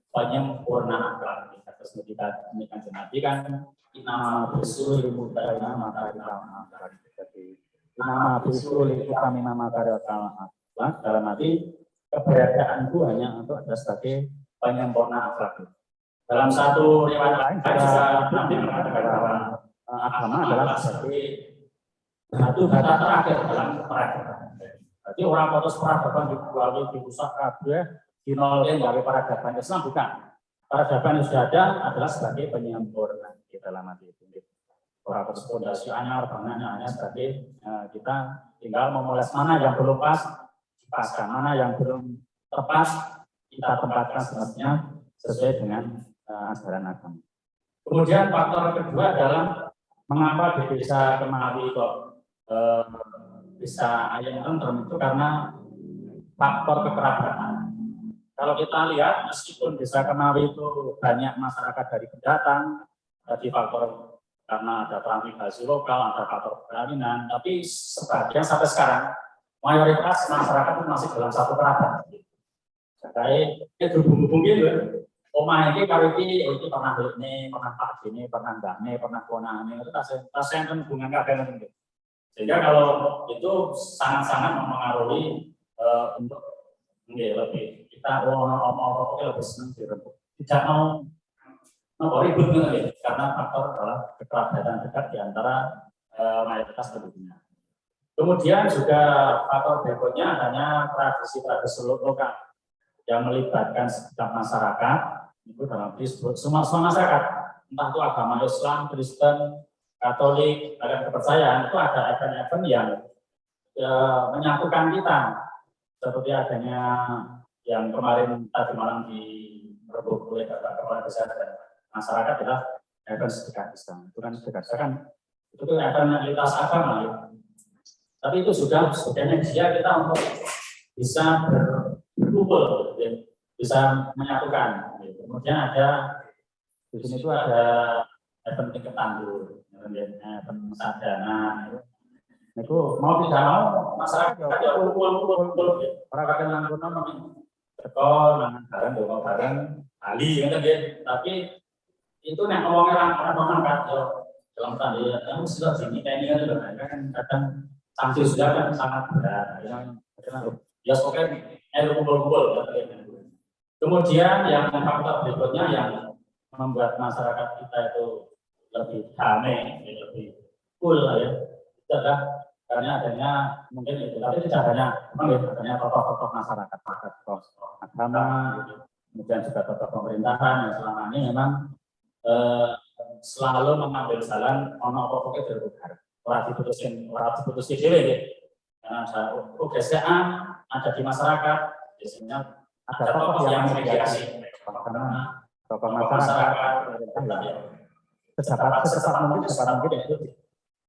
penyempurna akhlak. Terus kita menikah Nabi kan nama bisul mutayna maka jadi nama bisul kami nama karya dalam arti keberadaanku hanya untuk ada sebagai penyempurna akhlak. Dalam satu riwayat lain juga Nabi mengatakan bahwa agama adalah sebagai satu kata terakhir dalam peradaban. Jadi orang putus peradaban dibuat dirusak kabeh, dinolin dari peradaban Islam bukan. Peradaban yang sudah ada adalah sebagai penyempurna di dalam hati itu. operator fondasi anyar, bangunannya hanya sebagai kita tinggal memoles mana yang belum pas, dipaskan, mana yang belum tepat, kita tempatkan semestinya sesuai dengan ajaran agama. Kemudian faktor kedua adalah mengapa di desa Kemawi kok bisa ayam tentrem itu karena faktor kekerabatan. Kalau kita lihat meskipun desa Kemawi itu banyak masyarakat dari pendatang, tadi faktor karena ada transmigrasi lokal, ada faktor perkawinan, tapi sebagian sampai sekarang mayoritas masyarakat itu masih dalam satu kerabat. Kayak berhubung-hubung gitu. Omah ini kalau itu pernah ini, pernah pak ini, pernah mbak ini, pernah konane itu tasnya kan hubungan kakek gitu. Sehingga kalau itu sangat-sangat mempengaruhi untuk lebih kita omong lebih senang dirembuk. Tidak mau ribut gitu, karena faktor adalah kekerabatan dekat di antara mayoritas penduduknya. Kemudian juga faktor berikutnya adanya tradisi-tradisi lokal yang melibatkan setiap masyarakat. Itu dalam disebut semua masyarakat, entah itu agama Islam, Kristen, Katolik, ada kepercayaan, itu ada event-event yang menyatukan kita, seperti adanya yang kemarin tadi malam direbut oleh kepala desa dan masyarakat adalah event sedekah Islam. Itu kan sedekah kan itu event lintas agama, ya. Tapi itu sudah media kita untuk bisa berkumpul, ya. Bisa menyatukan. Kemudian ada di sini itu ada event tingkat tanggul, event sadana. Itu mau tidak mau masyarakat ya kumpul. Para kakek nangkono tekon, nangan bareng, bawa bareng, kali gitu ya. Tapi itu nek ngomongnya orang angkat dalam tanda kamu sudah sini kayak ini kan kadang sanksi sudah kan sangat berat. Ya oke, kumpul. Kemudian yang faktor berikutnya yang membuat masyarakat kita itu lebih damai, lebih cool ya, itu adalah karena adanya mungkin itu, tapi tidak adanya tokoh-tokoh masyarakat, tokoh agama, kemudian juga tokoh pemerintahan yang selama ini memang selalu mengambil jalan ono pokoknya berbuka, orang diputusin diri, karena ada kebiasaan ada di masyarakat, biasanya ada tokoh yang mediasi karena tokoh masyarakat secepat mungkin itu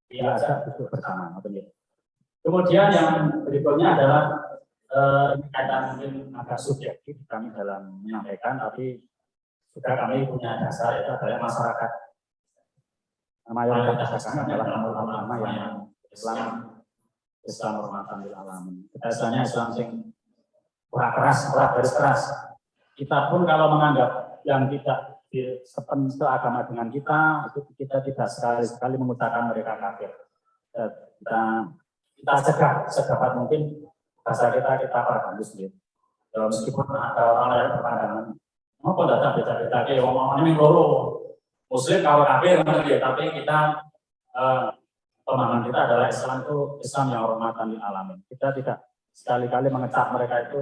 diajak duduk bersama. Kemudian yang berikutnya adalah kaitan mungkin agak subjektif kami dalam menyampaikan, tapi juga kami punya dasar itu adalah masyarakat mayoritas kami adalah ulama yang Islam rahmatan lil alamin. Biasanya Islam sing ora garis keras. Kita pun kalau menganggap yang tidak sepentu agama dengan kita, itu kita tidak sekali-sekali mengucapkan mereka kafir. Kita cegah sedapat mungkin bahasa kita perbantu sendiri. Meskipun ada orang lain berpandangan, mau kok datang beda-beda kayak ngomong ini loro Muslim kalau kafir, tapi kita pemahaman kita adalah Islam itu Islam yang rahmatan lil alamin. Kita tidak sekali-kali mengecap mereka itu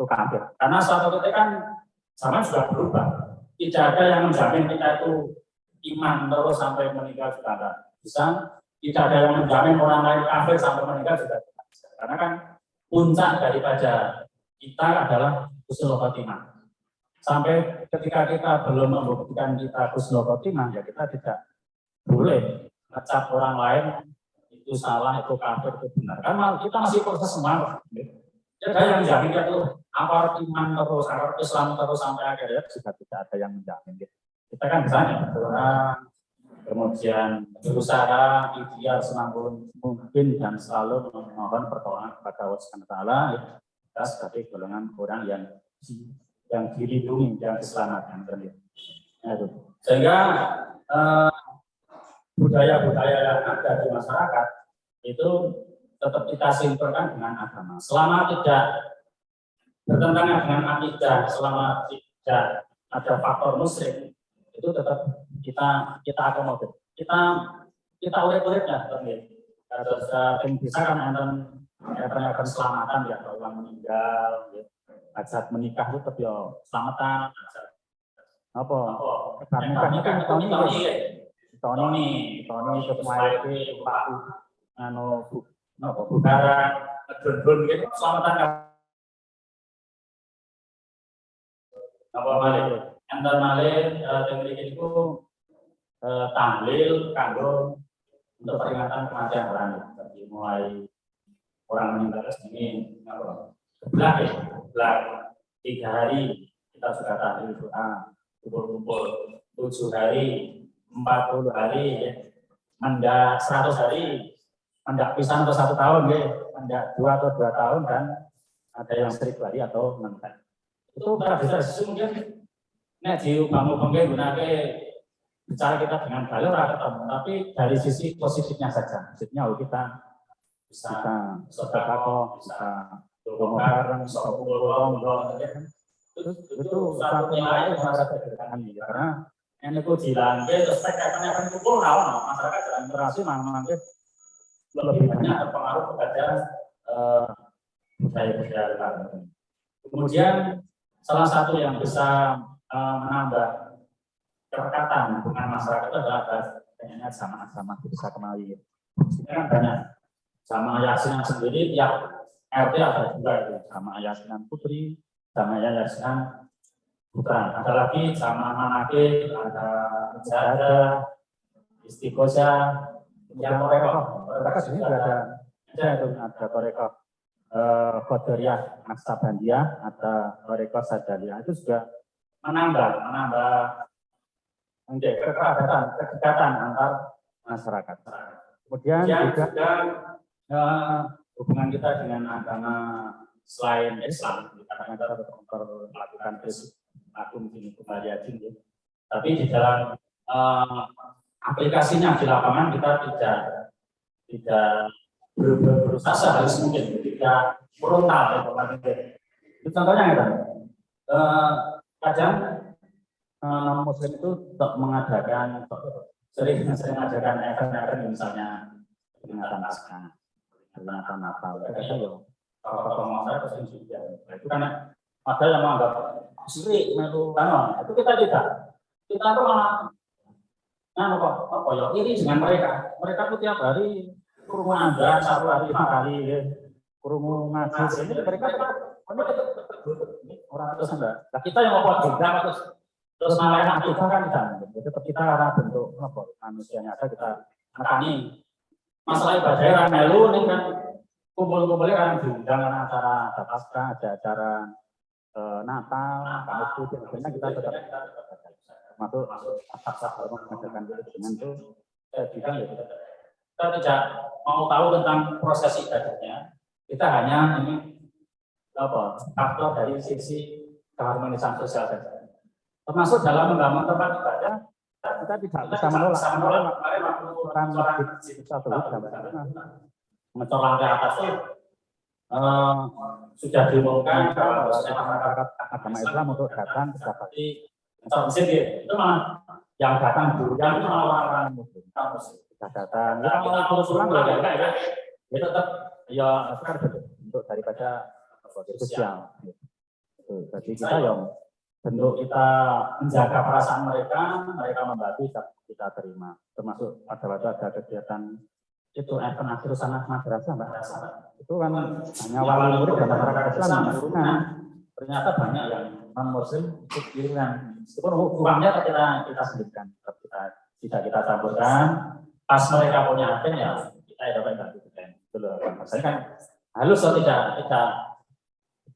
kafir. Karena suatu ketika kan zaman sudah berubah. Tidak ada yang menjamin kita itu iman terus sampai meninggal juga tidak bisa. Tidak ada yang menjamin orang lain kafir sampai meninggal juga tidak bisa. Karena kan puncak daripada kita adalah husnul khotimah. Sampai ketika kita belum membuktikan kita husnul khotimah, ya kita tidak boleh mengecap orang lain itu salah, itu kafir, itu benar. Karena kita masih proses semua. Jadi yang menjamin itu apa iman terus, apa Islam terus sampai akhirnya juga tidak ada yang menjamin. Kita kan misalnya kemudian berusaha ikhtiar semampu mungkin dan selalu memohon pertolongan kepada Allah Subhanahu wa taala, kita sebagai golongan orang yang dilindungi, yang diselamatkan. Sehingga budaya-budaya yang ada di masyarakat itu tetap kita sinkronkan dengan agama. Selama tidak bertentangan dengan akidah, selama tidak ada faktor musyrik, itu tetap kita akomodir. Kita urip-urip ya, terus bisa kan enten akan selamatan ya, kalau orang meninggal, ajat menikah itu tetap ya selamatan. Apa? Karena itu tahun ini Tony Kesumae Pak anu bukaran drone gitu selamatan apa malih enten malih teng mriki niku tahlil kanggo untuk peringatan kematian orang. Jadi mulai orang meninggal ini sebelah 3 hari kita sudah tahlil doa kumpul-kumpul 7 hari 40 hari ya. Mendak 100 hari mendak pisan atau 1 tahun ya. Mendak 2 atau 2 tahun dan ada yang 1000 hari atau 6 hari. Itu bisa mungkin nek diubah-ubahke gunake bicara kita dengan balik orang ketemu, tapi dari sisi positifnya saja. Maksudnya kita bisa sedekah, bisa dongo bareng, bisa kumpul-kumpul. Itu satu nilai yang harus diberikan karena ini ku dilangge terus kaitannya akan kumpul lawan masyarakat dan interaksi mangke lebih banyak terpengaruh kepada budaya-budaya lain. Kemudian salah satu yang bisa menambah kerekatan hubungan masyarakat adalah kayaknya sama-sama bisa kembali. Ini kan banyak sama yasinan sendiri tiap RT ada juga itu sama yasinan putri, sama yasinan putra. Ada lagi sama manakib, ada jaga, istiqosah, yang torekoh. Mereka sini juga ada torekoh Qadariyah Naksabandiyah, ada torekoh Sadaliyah. Itu juga menambah kedekatan antar masyarakat. Kemudian juga hubungan kita dengan agama selain Islam, karena kita melakukan akum ini kembali aja, tapi di dalam aplikasinya di lapangan kita tidak berusaha harus mungkin tidak frontal. Itu contohnya ya, kadang non-muslim itu mengadakan sering mengadakan event-event misalnya peringatan Paskah, peringatan Natal. Kalau masyarakat sering juga. Itu kan ada yang menganggap syirik melu kanon. Itu kita tidak. Kita tuh malah apa ya iri dengan mereka. Mereka tuh tiap hari kurung anda 1 hari 5 kali kurung ngaji. Ini mereka orang terus enggak. Nah, kita yang mau juga terus malah kita kan tidak. Jadi tetap kita arah bentuk apa manusianya ada kita nekani. Masalah ibadah melu nih kan kumpul-kumpulnya kan diundang acara Paskah, ada acara Natal, itu biasanya kita tetap termasuk asas mengajarkan dengan itu juga ya kita tidak mau tahu tentang proses ibadahnya, kita hanya ini faktor dari sisi keharmonisan sosial saja. Termasuk dalam membangun tempat ibadah, kita tidak bisa menolak orang bisa mengecor lantai atas itu sudah diumumkan kalau masyarakat agama Islam untuk datang ke Sabati mengecor masjid itu malah yang datang dulu yang itu malah orang muslim sudah datang kita mau pulang ya tetap ya untuk daripada sosial. Jadi kita yang bentuk kita menjaga perasaan mereka membantu kita terima. Termasuk pada waktu ada kegiatan itu event akhir sana madrasah Mbak. Itu kan hanya wali murid dan masyarakat Islam yang turunan. Ternyata banyak yang non muslim ikut kirim. Meskipun uangnya kita sendirikan, tidak kita campurkan. Pas mereka punya event ya kita dapat bantu event. Betul. Maksudnya kan halus atau tidak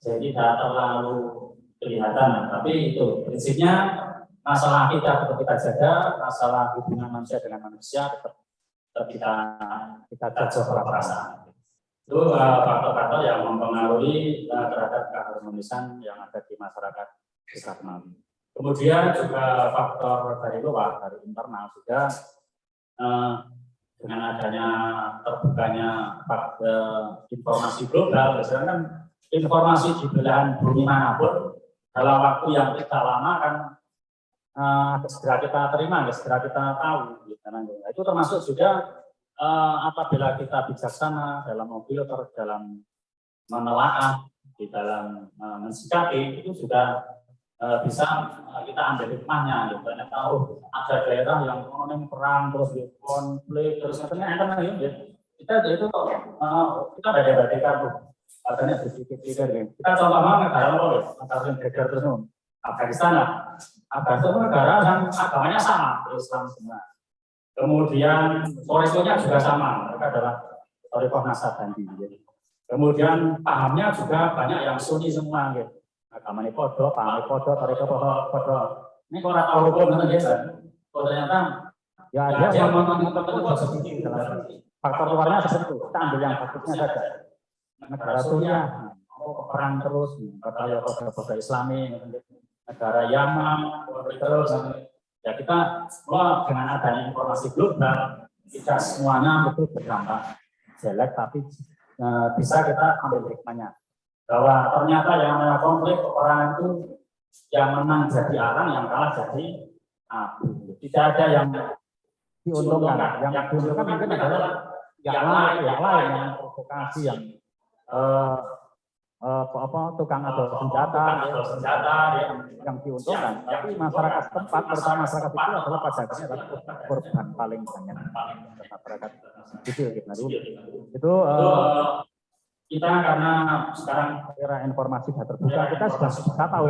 jadi tidak terlalu kelihatan, tapi itu prinsipnya masalah kita tetap kita jaga, masalah hubungan manusia dengan manusia tetap kita jaga perasaan. Itu faktor-faktor yang mempengaruhi terhadap keharmonisan yang ada di masyarakat kita kenal. Kemudian juga faktor dari luar, dari internal juga dengan adanya terbukanya informasi global, misalnya kan informasi di belahan bumi manapun dalam waktu yang tidak lama kan segera kita terima, segera kita tahu. Nah, itu termasuk juga apabila kita bijaksana dalam mobil atau dalam menelaah, di dalam mensikapi, itu sudah bisa kita ambil hikmahnya gitu. Ternyata ada daerah yang perang terus konflik terus katanya ya. Kita itu kita beda-bedakan tuh. Adanya sedikit-sedikit gitu. Kita contohnya negara negara yang beredar terus Afghanistan lah. Afghanistan negara yang agamanya sama, Islam semua. Kemudian Torikonya juga sama, mereka adalah Torikoh Naksabandi. Gitu. Kemudian pahamnya juga banyak yang Sunni semua gitu. Agamanya podo, pahamnya podo, Torikoh podo. Ini kalau tahu hukum gitu kan. Kalau ternyata ya ada yang menentukan faktor luarnya seperti itu. Kita ambil yang faktornya saja. Negara Suriah, perang terus, negara Islami, negara Yaman, terus. Ya kita semua dengan adanya informasi global, kita semuanya betul berdampak jelek, tapi bisa kita ambil hikmahnya. Bahwa ternyata yang namanya konflik orang itu yang menang jadi arang, yang kalah jadi abu. Tidak ada yang diuntungkan. Yang diuntungkan mungkin adalah yang lain yang provokasi, yang tukang atau senjata yang diuntungkan, tapi masyarakat setempat, terutama masyarakat itu adalah pada akhirnya adalah korban paling banyak masyarakat sipil itu kita karena sekarang era informasi sudah terbuka, kita sudah bisa tahu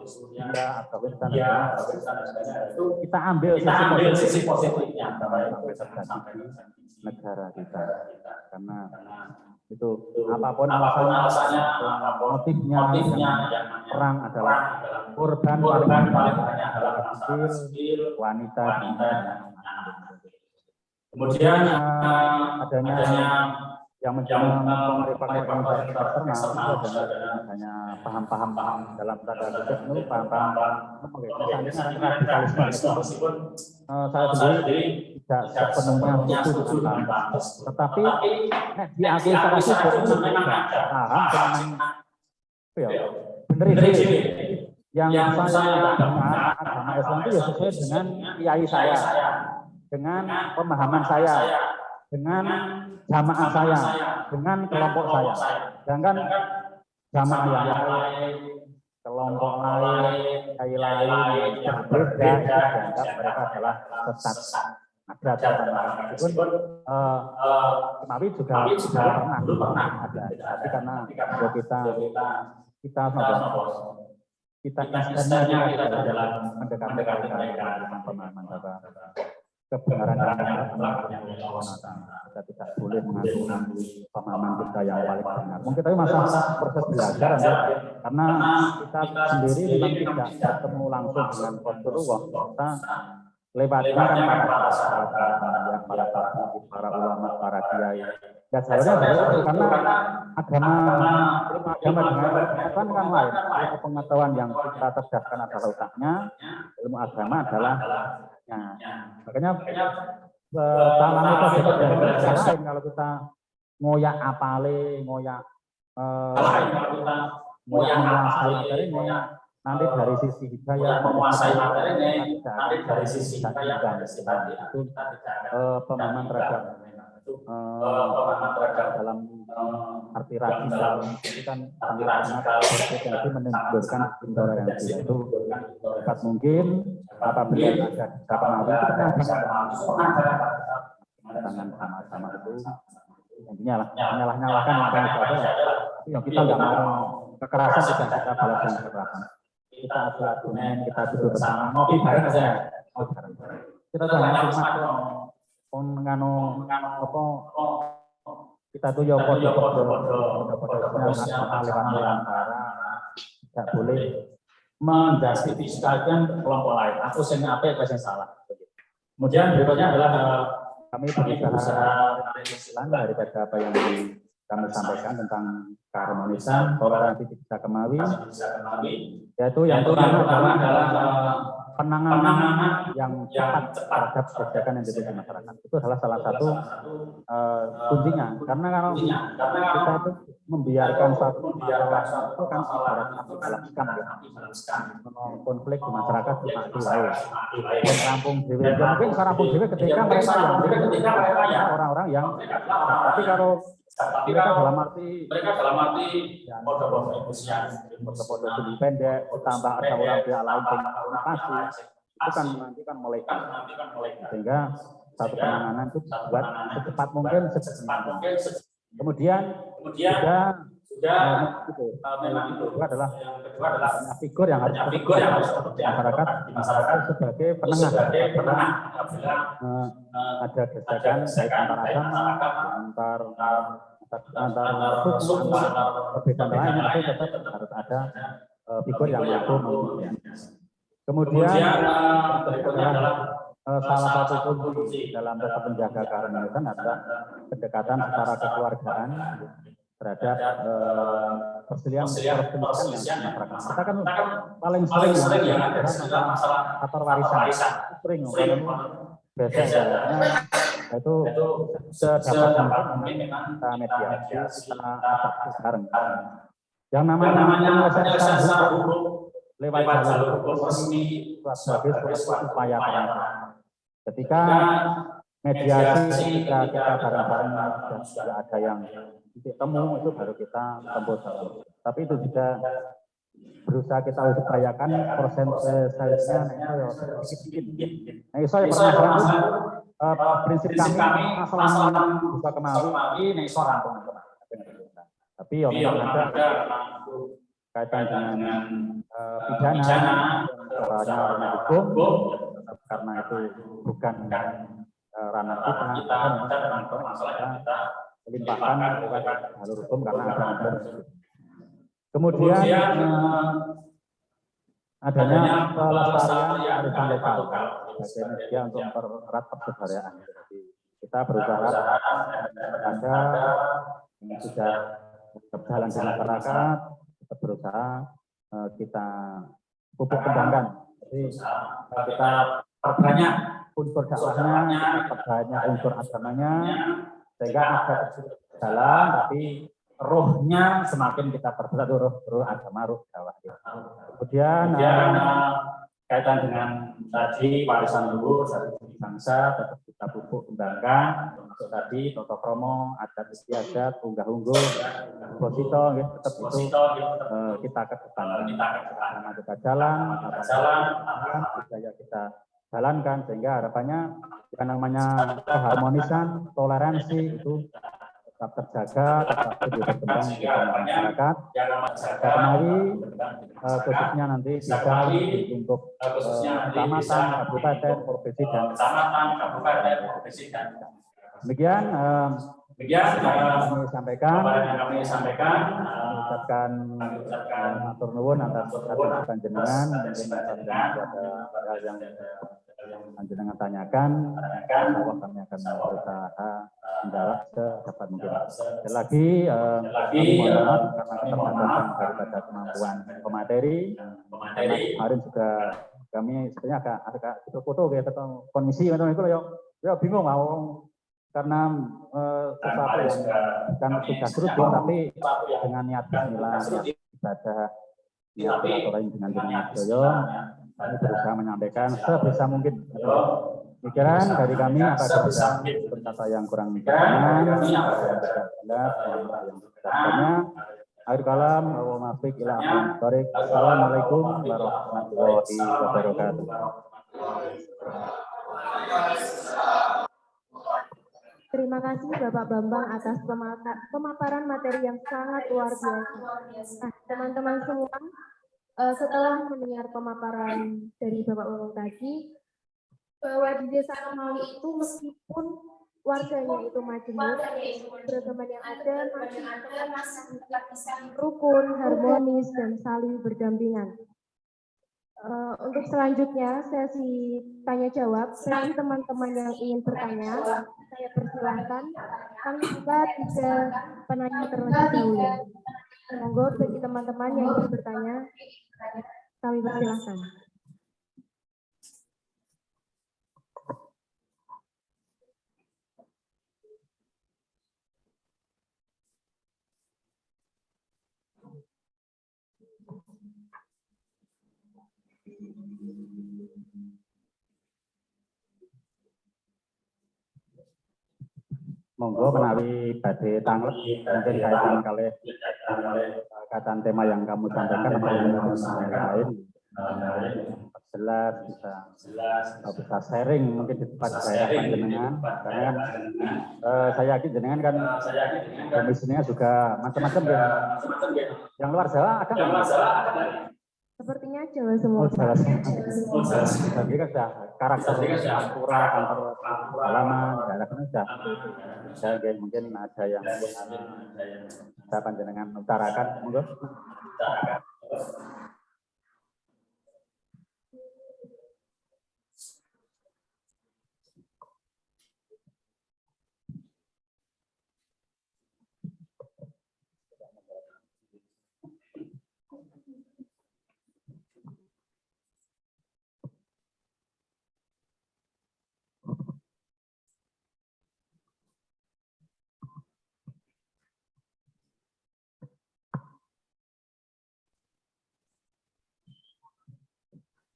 Suriah, Afghanistan, kita ambil sisi positifnya negara kita, karena itu apapun alasannya, motifnya perang adalah korban paling banyak adalah sipil, wanita, kemudian adanya yang menjadi eksternal itu adanya paham-paham dalam tanda kutip itu paham-paham radikalisme. Saya sendiri tidak sepenuhnya setuju dengan, tetapi diakui secara sudut memang paham tentang benar yang saya agama Islam itu ya sesuai dengan kiai saya, dengan pemahaman saya, dengan jamaah saya, dengan kelompok saya. Sedangkan jamaah yang lain, kelompok lain, kiai lain yang berbeda, itu dianggap mereka adalah sesat. Meskipun Kemawi juga pernah ada, tapi karena kita instannya dalam mendekati dengan pemahaman kebenaran yang kita tidak boleh mengaku pemahaman kita yang paling benar. Mungkin tapi masa proses belajar karena kita sendiri memang tidak bertemu langsung dengan Rasulullah, kita lewatnya kan para ulama, para kiai. Ya sebenarnya karena agama dengan pengetahuan kan lain. Ilmu pengetahuan yang kita cerdaskan adalah otaknya, ilmu agama adalah makanya salam itu seperti kalau kita ngoyak apale, ngoyak menguasai materi ini, nanti dari sisi hidayah menguasai materi ini, nanti dari sisi hidayah itu pemahaman terhadap dalam arti radikal itu kan sangat berpotensi menimbulkan intoleransi. Itu dapat mungkin apabila ada Kemawi itu pernah dengan sama-sama itu intinya nyalakan apa yang ada, tapi yang kita nggak mau kekerasan, tidak kita balas dengan kekerasan. Kita aturan, kita duduk bersama, ngopi bareng saja, kita jangan cuma apa kita tuh ya foto-foto tidak boleh menjustifikasikan kelompok lain. Aku sendiri apa yang salah. Kemudian berikutnya adalah kami berusaha daripada apa yang kami sampaikan tentang keharmonisan, toleransi bisa Kemawi, yaitu yang pertama adalah penanganan yang cepat terhadap kebijakan yang diberikan masyarakat. Itu adalah salah satu kuncinya. Karena kalau kita itu membiarkan satu masalah itu kan dalam skam ya. Konflik di masyarakat cuma di lain. Dan rampung dewe, mungkin rampung dewe ketika mereka yang orang-orang yang, tapi kalau Tapi mereka kalau dalam arti foto-foto emosian, foto-foto studi pendek, ditambah ada orang pihak lain yang komunikasi, itu kan nanti kan melekat. Sehingga satu penanganan itu buat secepat mungkin. Kemudian memang itu adalah figur yang harus di masyarakat sebagai penengah ada gesekan baik antar agama, antar suku, antar perbedaan lain, itu tetap harus ada figur yang mampu memediasi. Kemudian adalah salah satu kunci dalam tetap menjaga keharmonisan adalah pendekatan secara kekeluargaan terhadap perselisihan yang masyarakat. Kita kan paling sering yang adalah masalah atur warisan. Sering biasanya itu sedapat mungkin kita mediasi, kita adaptasi bareng. Yang namanya penyelesaian hukum lewat jalur resmi sebagai upaya penyelesaian. Ketika mediasi kita bareng-bareng dan sudah ada yang titik temu, itu baru kita tempuh jalan. Tapi itu juga berusaha kita upayakan persentasenya sedikit. Nah, saya pernah prinsip kami masalah bisa kemari ini seorang teman-teman. Tapi yang ada kaitan dengan pidana, ranah hukum, karena itu bukan ranah kita melimpahkan lewat jalur hukum karena ada jalur. Kemudian adanya pelestarian warisan lokal sebagai media untuk mempererat persaudaraan. Kita berusaha ada yang sudah berjalan di masyarakat, kita berusaha kita pupuk kembangkan. Jadi kita perbanyak unsur dakwahnya, perbanyak unsur agamanya, sehingga ada jalan, tapi rohnya semakin kita perberat, roh agama, roh dakwah. Kemudian kaitan dengan tadi warisan luhur dari bangsa tetap kita pupuk kembangkan, termasuk tadi toto kromo, adat istiadat, unggah-ungguh, posito, tetap itu kita kedepankan. Karena kita jalan, budaya kita jalankan, sehingga harapannya yang namanya keharmonisan, toleransi itu tetap terjaga, tetap berkembang di masyarakat. Kemarin khususnya nanti bisa untuk kecamatan, kabupaten, provinsi dan demikian kami sampaikan, mengucapkan matur nuwun atas panjenengan, mungkin ada yang panjenengan tanyakan, bahwa kami akan berusaha menjawab sedapat mungkin. Sekali lagi, kami mohon maaf karena keterbatasan daripada kemampuan pemateri. Karena kemarin juga kami sebenarnya agak foto kayak kondisi itu ya bingung mau karena sesuatu yang kan sudah rutin, tapi dengan niat bismillah, ibadah, niat silaturahim dengan Joyo, kami berusaha menyampaikan sebisa mungkin. Pikiran dari kami apabila berkata yang kurang berkenan, yang tidak jelas, yang tidak. Akhir kalam, Assalamualaikum warahmatullahi wabarakatuh. Terima kasih Bapak Bambang atas pemaparan materi yang sangat luar biasa. Nah, teman-teman semua, setelah mendengar pemaparan dari Bapak Bambang tadi, bahwa di Desa Kemali itu meskipun warganya itu majemuk, beragama yang ada masih rukun, harmonis, dan saling berdampingan. Untuk selanjutnya sesi tanya jawab, bagi teman-teman yang ingin bertanya, saya persilahkan. Kami buka 3 penanya terlebih dahulu. Monggo bagi teman-teman yang ingin bertanya, kami persilahkan. monggo menawi badhe tanglep mungkin kaitan kalih kaitan tema yang kamu sampaikan atau yang lain jelas bisa sharing mungkin di tempat daerah panjenengan karena kan saya yakin jenengan kan domisilinya juga macam-macam ya. Yang luar Jawa ada nggak? Sepertinya Jawa semua. Jawa semua. Jadi kan sudah karakter Pantura, kantor halaman, daerah kan sudah. Saya mungkin ada yang bisa panjenengan utarakan, monggo.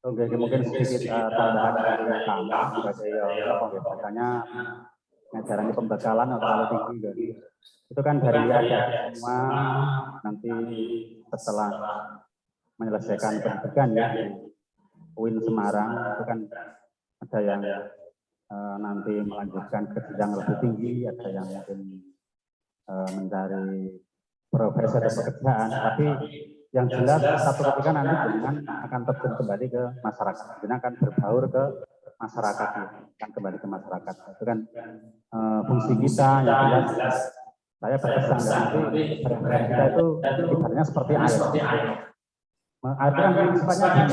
Oke, mungkin sedikit tambahan dari kami sebagai biasanya ngajaran di pembekalan atau terlalu tinggi kan. Itu kan dari ada semua nanti setelah menyelesaikan pendidikan ya di UIN Semarang itu kan ada yang nanti melanjutkan ke jenjang lebih tinggi, ada yang mungkin mencari profesi atau pekerjaan, tapi yang jelas satu ketika nanti jenengan akan terjun kembali ke masyarakat, jenengan akan berbaur ke masyarakat, akan kembali ke masyarakat. Itu kan fungsi kita yang jelas. Saya berpesan nanti kita itu ibaratnya seperti air. Air itu kan sifatnya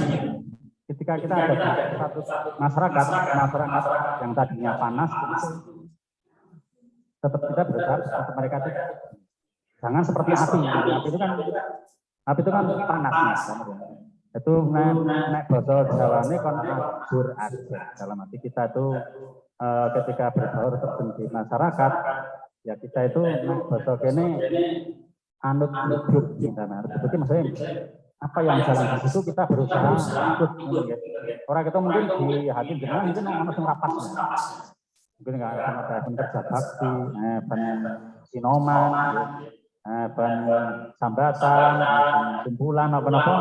ketika kita ada di satu masyarakat yang tadinya panas, tetap kita berusaha untuk mereka itu jangan seperti api. Api itu kan panas, itu naik basa Jawa ini kan ajur aja. Dalam arti kita itu ketika berbaur terjun di masyarakat, ya kita itu naik basa kene anut hidup kita. Nah, berarti maksudnya apa yang jalan di situ kita berusaha ikut. Orang itu mungkin di hati jenengan mungkin langsung rapas. Mungkin nggak ada kerja bakti, sinoman. Ben sambatan, kumpulan apa-apa,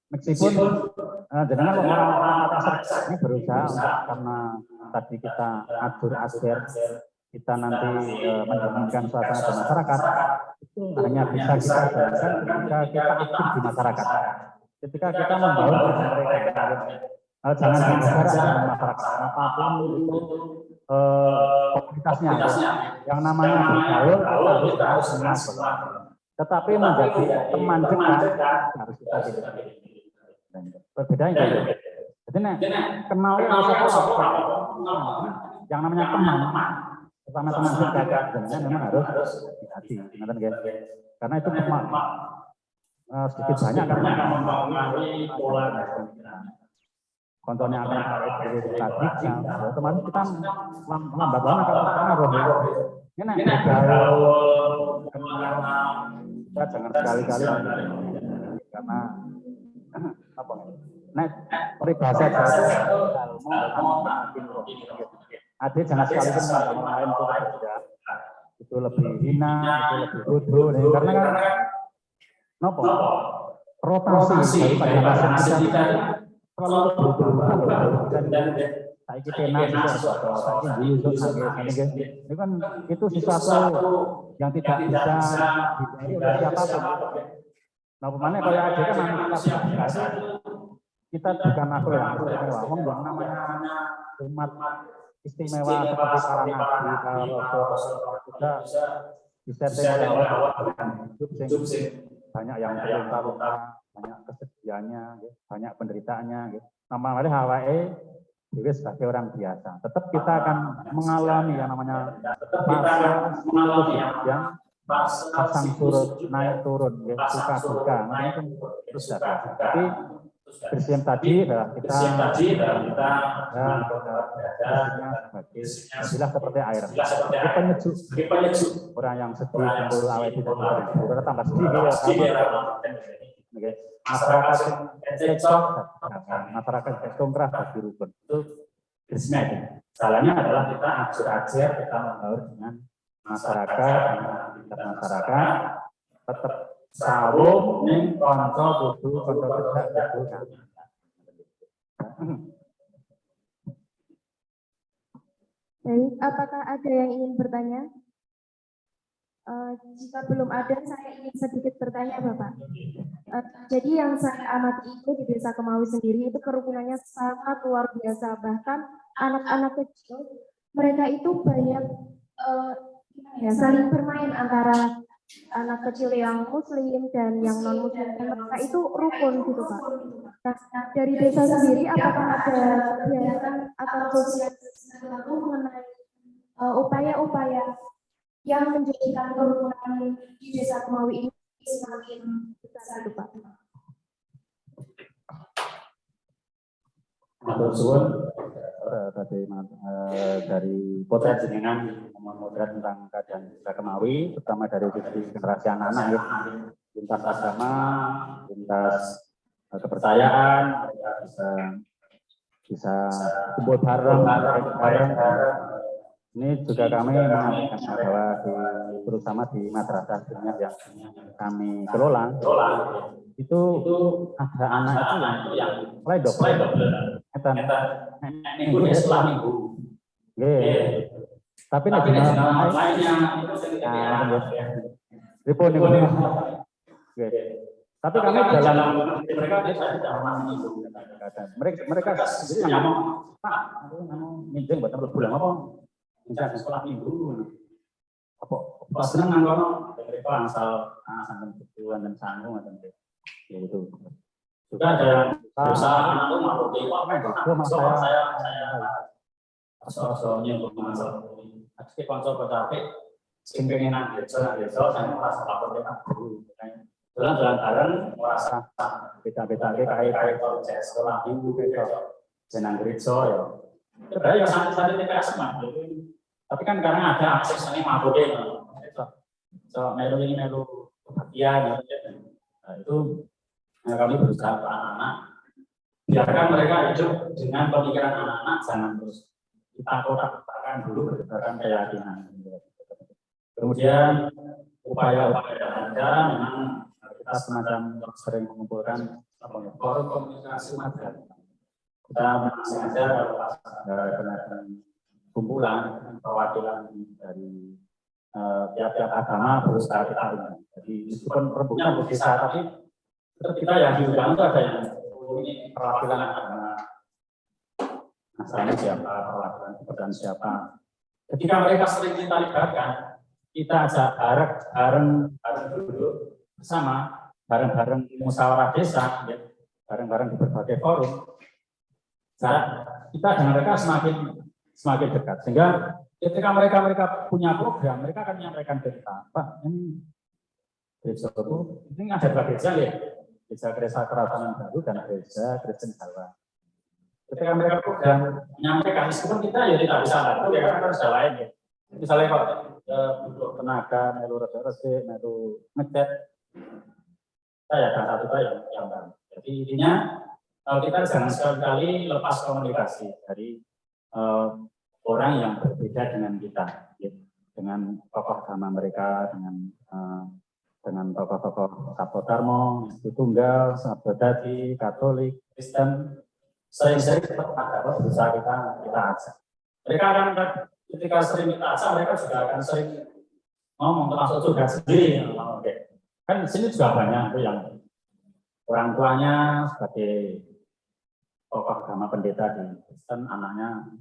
meskipun jenengan orang atas ini berusaha karena tadi kita atur kita nanti menjalankan suasana di masyarakat itu hanya bisa kita jalankan ketika kita aktif di masyarakat, ketika kita membawa mereka. Jangan bicara dengan masyarakat apapun itu komunitasnya yang namanya bergaul harus mengatur, tetapi menjadi teman dekat harus kita pilih. Berbedanya jadi kenal yang namanya teman pertama teman dekat dengan memang harus hati-hati, karena itu sedikit banyak karena contohnya akan tadi, otomatis kita lambat banget karena roh ini kita jangan sekali-kali karena apa? Peribahasa ada jangan sekali-kali orang lain itu lebih hina, itu lebih bodoh, karena kan nopo rotasi daripada nasib kita terlalu dan saya kita itu kan itu sesuatu yang tidak bisa dihindari oleh siapapun. Nah, pemane kalau ada kan kita bukan aku yang istimewa, yang namanya umat istimewa seperti para nabi, para rasul juga disetting oleh Allah hidup banyak yang terluka, banyak kesedihannya, banyak penderitaannya. Namanya hawae diri sebagai orang biasa. Tetap kita akan mengalami yang namanya fase yang pasang surut, naik turun, suka duka. Itu terus biasa. Tapi bersihin tadi adalah kita jelas seperti air. Seperti penyejuk. Orang yang sedih kumpul awet tidak berhubung, tambah sedih. Masyarakat congkrah bagi rukun itu biasanya salahnya adalah kita ajar kita membaur dengan masyarakat, masyarakat tetap sawung ning kanca kudu kanca cedhak kudu. Baik, apakah ada yang ingin bertanya? Jika belum ada, saya ingin sedikit bertanya, Bapak. Jadi yang saya amati itu di Desa Kemawi sendiri itu kerukunannya sangat luar biasa. Bahkan anak-anak kecil, mereka itu banyak saling bermain antara anak kecil yang Muslim dan yang non Muslim. Dan mereka itu rukun gitu, Pak. Nah, dari desa sendiri, apakah ada kegiatan atau sosialisasi mengenai upaya-upaya yang menjadikan kerukunan di Desa Kemawi ini semakin besar itu, Pak? Matur suwun dari potret jenengan memotret tentang keadaan Desa Kemawi, terutama dari sisi generasi anak-anak ya, lintas agama, lintas kepercayaan, mereka bisa kumpul bareng. Ini juga kami menyampaikan bahwa terutama di madrasah dunia yang kami kelola, itu ada anak itu yang mulai double. Minggu setelah minggu. Tapi nek lainnya tapi kami dalam mereka tidak mengikuti. mereka sendiri ngomong, Pak, aku minjem buat bulan apa? Minjem sekolah minggu. Apa seneng ngono? Mereka asal sampai tujuan dan sanggup macam itu. Itu. Juga ada yang berusaha itu mau saya soalnya untuk masalah ini. Jadi konsol berarti sing pengen desa saya merasa lapor kita dulu. Jalan bareng merasa beda-beda kayak sekolah minggu kayak jenang gereja ya. Sebenarnya santai-santai TPS mah. Tapi kan karena ada akses ini mabuk so melu bagian itu kami berusaha ke anak-anak biarkan mereka hidup dengan pemikiran anak-anak, jangan terus kita kotak-kotakan dulu berdasarkan keyakinan. Kemudian upaya-upaya yang ada memang kita semacam sering mengumpulkan forum komunikasi masyarakat. Kita sengaja kalau kumpulan perwakilan dari tiap-tiap agama berusaha kita undang. Jadi meskipun perbuatan berbeda, tapi tetap kita yang diundang itu ada yang ini perwakilan agama. Asalnya siapa, perwakilan kepercayaan siapa. Ketika mereka sering kita libatkan, kita ajak bareng duduk bersama, bareng-bareng musyawarah desa, ya, bareng-bareng di berbagai forum. Kita dengan mereka semakin dekat, sehingga ketika mereka punya program, mereka akan menyampaikan ke kita, Pak, ini gereja ini ada dua gereja ya, gereja Keratanan Baru dan gereja Kristen Jawa. Ketika mereka program menyampaikan, meskipun kita ya tidak bisa bantu, ya karena harus ada lain ya. Misalnya kalau butuh tenaga, melu resik, melu ngecat, saya ada satu yang baru. Jadi intinya kita jangan sekali lepas komunikasi dari orang yang berbeda dengan kita, ya. Dengan tokoh agama mereka, dengan tokoh-tokoh Sabto Dharma, Tunggal, Sabto Dadi, Katolik, Kristen, sering-sering tetap ada berusaha kita ajak. Mereka akan ketika sering kita ajak, mereka juga akan sering ngomong termasuk juga sendiri. Oke. Kan di sini juga banyak tuh yang orang tuanya sebagai tokoh agama pendeta di Kristen, anaknya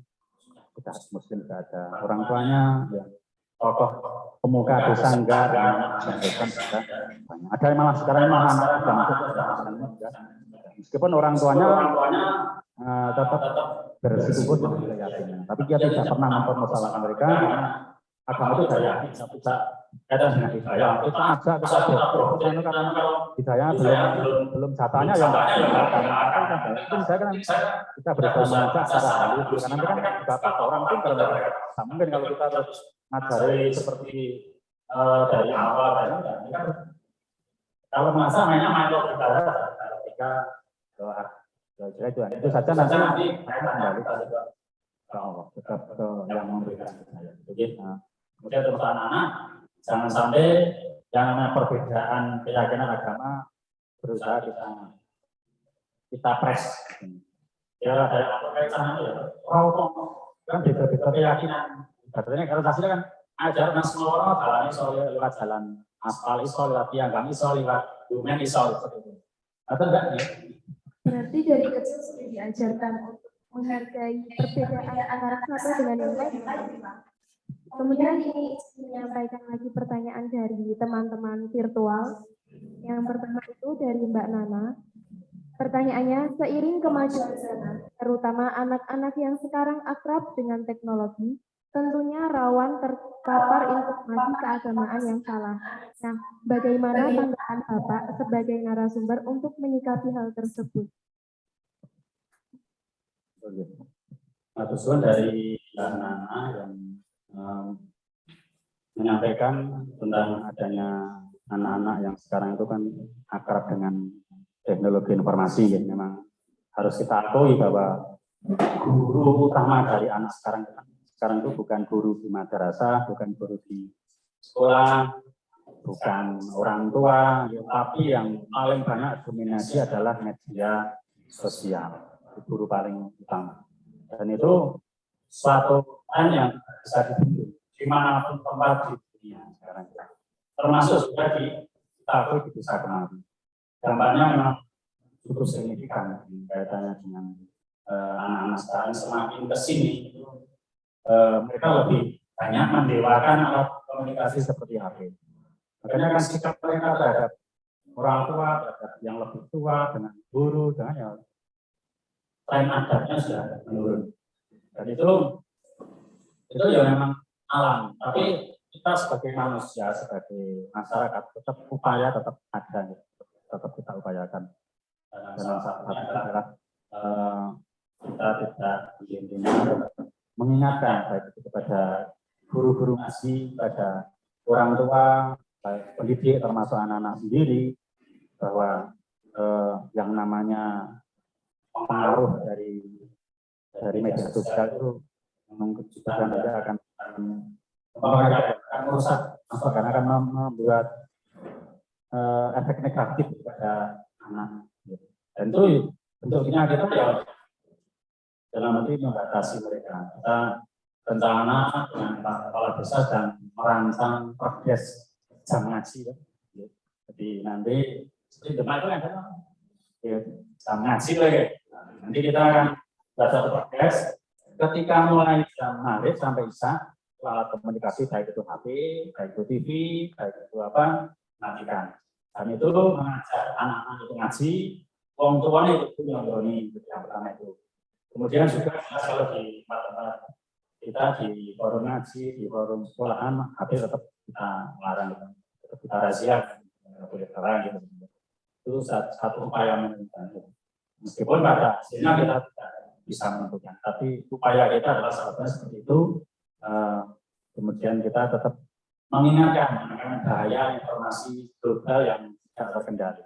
sudah Muslim juga ada. Orang tuanya ya tokoh pemuka desa Anggar yang Kristen juga banyak. Ada malah sekarang anak sudah masuk ke juga. Meskipun orang tuanya tetap bersikukuh dengan keyakinan, tapi dia tidak pernah mempermasalahkan mereka karena agama itu daya, bisa kaitan dengan hidayah. Kita ajak kita karena hidayah belum jatahnya yang mungkin saya kan kita berusaha mengajak secara halus karena nanti kan bapak orang pun kalau mungkin kalau kita terus ngajari seperti dari awal kalau masa mainnya main lo ketika itu saja nanti kembali ke Allah, tetap ke yang memberikan saya. Jadi Kemudian untuk anak-anak, jangan sampai yang namanya perbedaan keyakinan agama berusaha kita press. Ya ada kaitan ya. Kan beda-beda keyakinan. Katanya kalau tadi kan ajaran semua orang jalan iso lewat jalan aspal iso lewat tiang iso lewat domen iso seperti itu. Atau enggak ya? Berarti dari kecil sudah diajarkan untuk menghargai perbedaan antara satu dengan yang lain. Kemudian ini menyampaikan lagi pertanyaan dari teman-teman virtual. Yang pertama itu dari Mbak Nana. Pertanyaannya, seiring kemajuan zaman, terutama anak-anak yang sekarang akrab dengan teknologi, tentunya rawan terpapar informasi keagamaan yang salah. Nah, bagaimana tanggapan Bapak sebagai narasumber untuk menyikapi hal tersebut? Tujuan dari Mbak Nana yang menyampaikan tentang adanya anak-anak yang sekarang itu kan akrab dengan teknologi informasi, ya memang harus kita akui bahwa guru utama dari anak sekarang itu bukan guru di madrasah, bukan guru di sekolah, bukan orang tua, ya, tapi yang paling banyak dominasi adalah media sosial, guru paling utama. Dan itu suatu hal yang bisa dibentuk dimanapun tempat di dunia sekarang, termasuk juga di desa kemarin. Dampaknya memang cukup signifikan kaitannya dengan anak-anak sekarang semakin kesini mereka lebih banyak mendewakan alat komunikasi seperti HP. Makanya kan sikap mereka terhadap orang tua, terhadap yang lebih tua, dengan guru, dengan ya tren adabnya sudah menurun. Dan itu ya memang alam. Tapi kita sebagai manusia, sebagai masyarakat tetap ada. Tetap kita upayakan. Dan salah satunya adalah kita tidak intinya mengingatkan baik itu kepada guru-guru ngaji, kepada orang tua, baik pendidik termasuk anak-anak sendiri, bahwa yang namanya pengaruh dari media sosial itu juga nanti akan merusak, karena akan membuat efek negatif kepada anak. Dan itu bentuknya kita ya dalam arti membatasi mereka. Kita rencana dengan Pak Kepala Desa dan merancang progres jam ngaji. Jadi nanti seperti depan itu ada jam ngaji lagi. Nanti kita akan buat satu progres. Ketika mulai jam maghrib sampai isya, alat komunikasi baik itu HP, baik itu TV, baik itu apa, matikan. Dan itu mengajak anak-anak itu ngaji, orang tuanya itu nyondoni, yang pertama itu. Kemudian juga kalau di tempat-tempat kita di forum ngaji, di forum sekolahan, HP tetap kita larang, tetap kita razia, boleh terang gitu. Itu satu upaya menentukan. Meskipun pada hasilnya kita tidak bisa menentukan, tapi upaya kita adalah salah satunya seperti itu. Kemudian kita tetap mengingatkan bahaya informasi global yang tidak terkendali.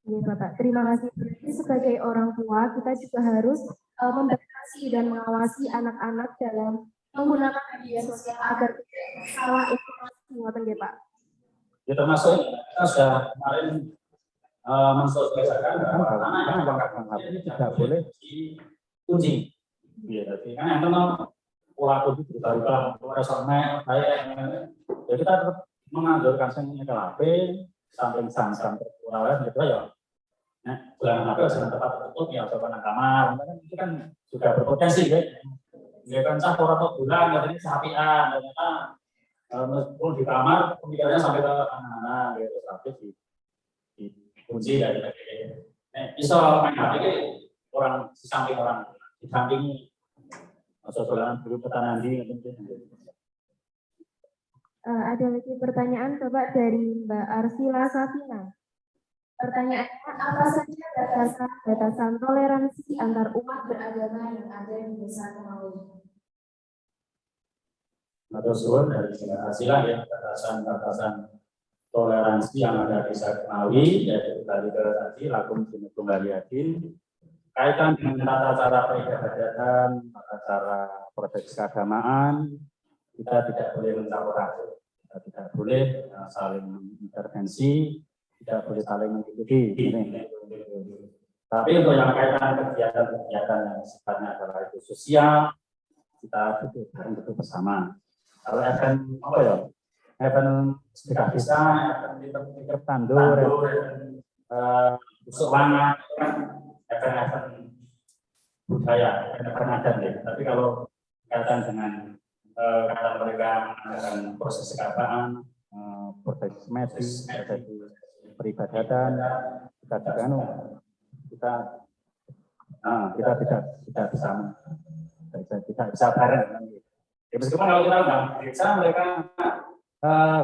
Iya Bapak, terima kasih. Sebagai orang tua, kita juga harus membatasi dan mengawasi anak-anak dalam menggunakan media sosial agar tidak salah informasi, Pak. Ya termasuk kita sudah kemarin mensosialisasikan bahwa ini tidak boleh dikunci. Ya, jadi kan yang tentu pola kunci berubah-ubah, resonnya kayak ya kita tetap menganjurkan ke HP samping jam terkurang gitu ya. Nah, bulan HP jangan tempat tertutup ya, coba nang kamar, itu kan juga berpotensi kan. Ya kan campur atau bulan katanya sapian, ternyata meskipun di kamar pemikirannya sampai ke anak-anak gitu, tapi dikunci ya gitu. Bisa main HP orang di samping orang didampingi sosokan dulu petani gitu. Ada lagi pertanyaan Bapak dari Mbak Arsila Safina. Pertanyaannya, apa saja batasan toleransi antar umat beragama yang ada di Desa Kemawi? Terus dari hasilnya ya batasan toleransi yang ada di Desa Kemawi, yaitu kembali ke tadi lakum jinukum baliatin. kaitan dengan tata cara peribadatan, tata cara proses keagamaan, kita tidak boleh mencampur aduk, kita tidak boleh saling intervensi, tidak boleh saling mengikuti. Tapi untuk yang kaitan kegiatan-kegiatan yang sifatnya adalah itu sosial, kita duduk bareng bersama. Kalau event apa ya? Event sedekah desa, event tandur, busuk wangan, kan event budaya, event adat ya. Tapi kalau kaitan dengan kata mereka mengadakan proses keagamaan, proses medis, proses peribadatan, kita tidak bisa bareng. Ya, meskipun kalau kita nggak bisa, mereka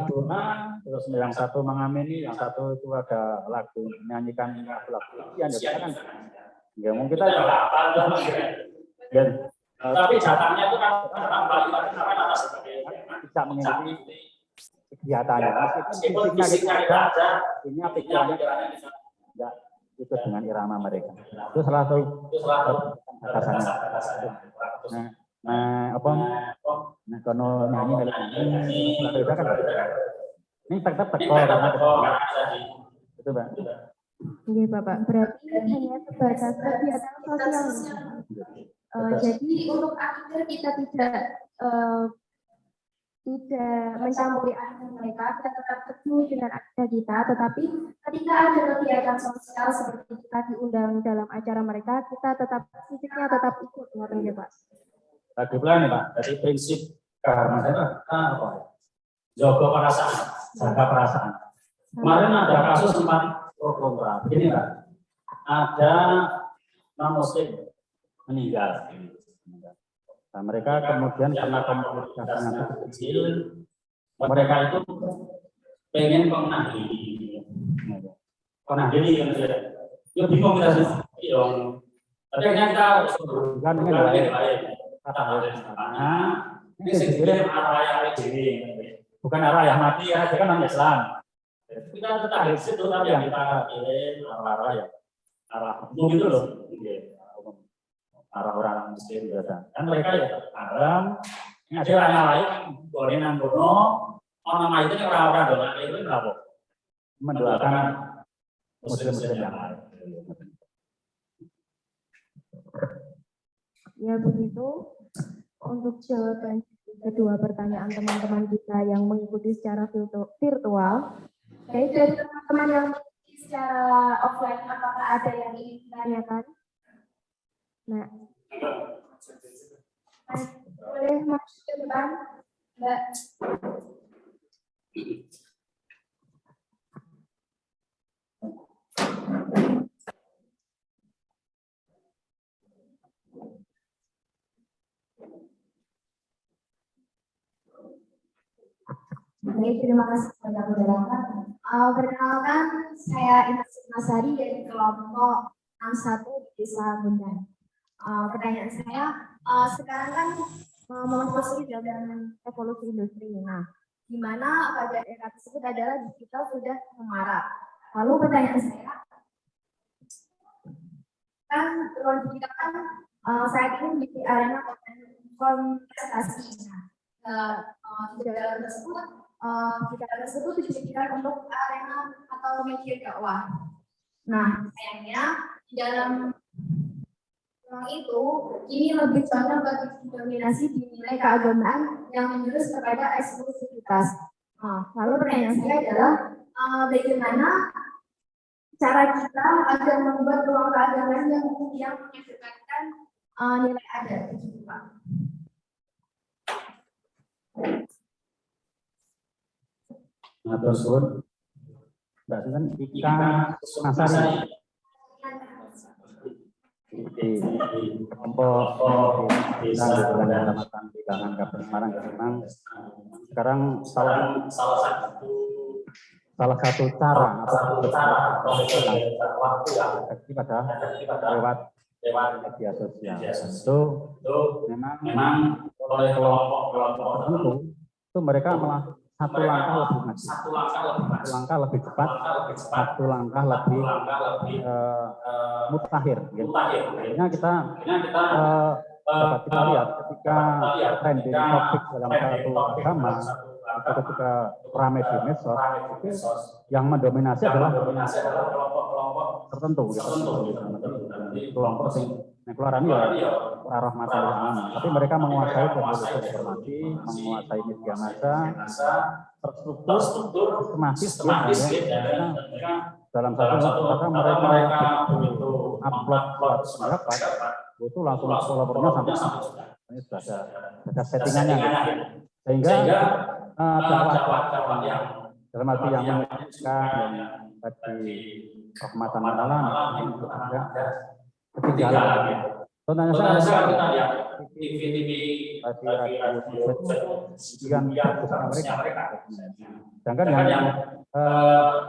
dona, terus yang satu mengamini, yang satu itu ada lagu menyanyikan lagu yang kan ya mungkin kita dan tapi jatahnya itu kan bisa mengikuti kegiatannya meskipun fisiknya kita ada ini pikirannya tidak ikut dengan irama mereka. Itu salah satu batasannya. Nah, kalau nyanyi melodi kan ini tetap tekor karena itu Mbak. Oke Bapak, berarti hanya sebatas kegiatan sosial. Jadi untuk agar kita tidak mencampuri aktivitas mereka, kita tetap teguh dengan aktivitas kita, tetapi ketika ada kegiatan sosial seperti kita diundang dalam acara mereka, kita tetap fisiknya tetap ikut, ya Pak. Lagi pula nih Pak, dari prinsip keharmonisan apa? Jaga perasaan, jaga perasaan. Kemarin ada kasus sempat pro kontra. Begini Pak, ada non-muslim meninggal. Nah, mereka kemudian karena komunikasinya kecil, mereka itu pengen mengakhiri. Kan ya bingung kita sih. Tapi kita kan dengan baik. Ini sebenarnya arah yang ini, bukan arah yang mati ya, kan non Islam. Kita tetap di situ tapi yang kita pilih arah yang arah umum itu loh. Arah orang muslim biasa. Dan mereka ya Arab, ini ada orang lain boleh nanggono, orang itu orang-orang doa itu apa? Mendoakan muslim-muslim yang lain. Ya begitu untuk jawaban kedua pertanyaan teman-teman kita yang mengikuti secara virtual. Baik dari teman-teman yang mengikuti secara offline, apakah ada yang ingin ditanyakan? Nah, boleh masuk ke depan, Mbak. Baik, terima kasih kepada saudara. Perkenalkan, saya Ines Masari dari kelompok 61 di Desa Bundan. Pertanyaan saya, sekarang kan memasuki dalam evolusi industri. Nah, di mana pada era tersebut adalah digital sudah memarak. Lalu pertanyaan saya, kan ruang digital kan saat ini menjadi arena kontestasi. Di dalam tersebut dijadikan untuk arena atau media dakwah. Nah, sayangnya di dalam ruang itu ini lebih banyak didominasi dinilai keagamaan yang menjurus kepada eksklusivitas. Lalu pertanyaan saya adalah bagaimana cara kita agar membuat ruang keagamaan yang mengedepankan nilai adat, Pak? Nah, terus Mbak Susan, Ika Masari di kelompok desa di Kecamatan Bilangan Kabupaten Semarang sekarang salah satu cara atau waktu yang efektif adalah lewat media sosial. Itu memang oleh kelompok tertentu itu mereka malah satu langkah lebih maju, satu langkah lebih cepat, satu langkah lebih mutakhir. Akhirnya kita dapat kita lihat ketika trending topik dalam satu agama atau ketika ramai di medsos, yang mendominasi adalah kelompok tertentu, kelompok yang keluaran ya rahmatan lil alamin. Tapi mereka menguasai teknologi informasi, menguasai media massa, terstruktur, sistematis, dalam satu kata mereka begitu upload suatu pendapat itu langsung followernya sampai ini sudah ada settingannya, sehingga dakwah yang dalam arti yang menyebutkan yang tadi rahmatan lil alamin itu ada ketinggalan. Contohnya saya kita lihat TV radio kemudian mereka. Sedangkan yang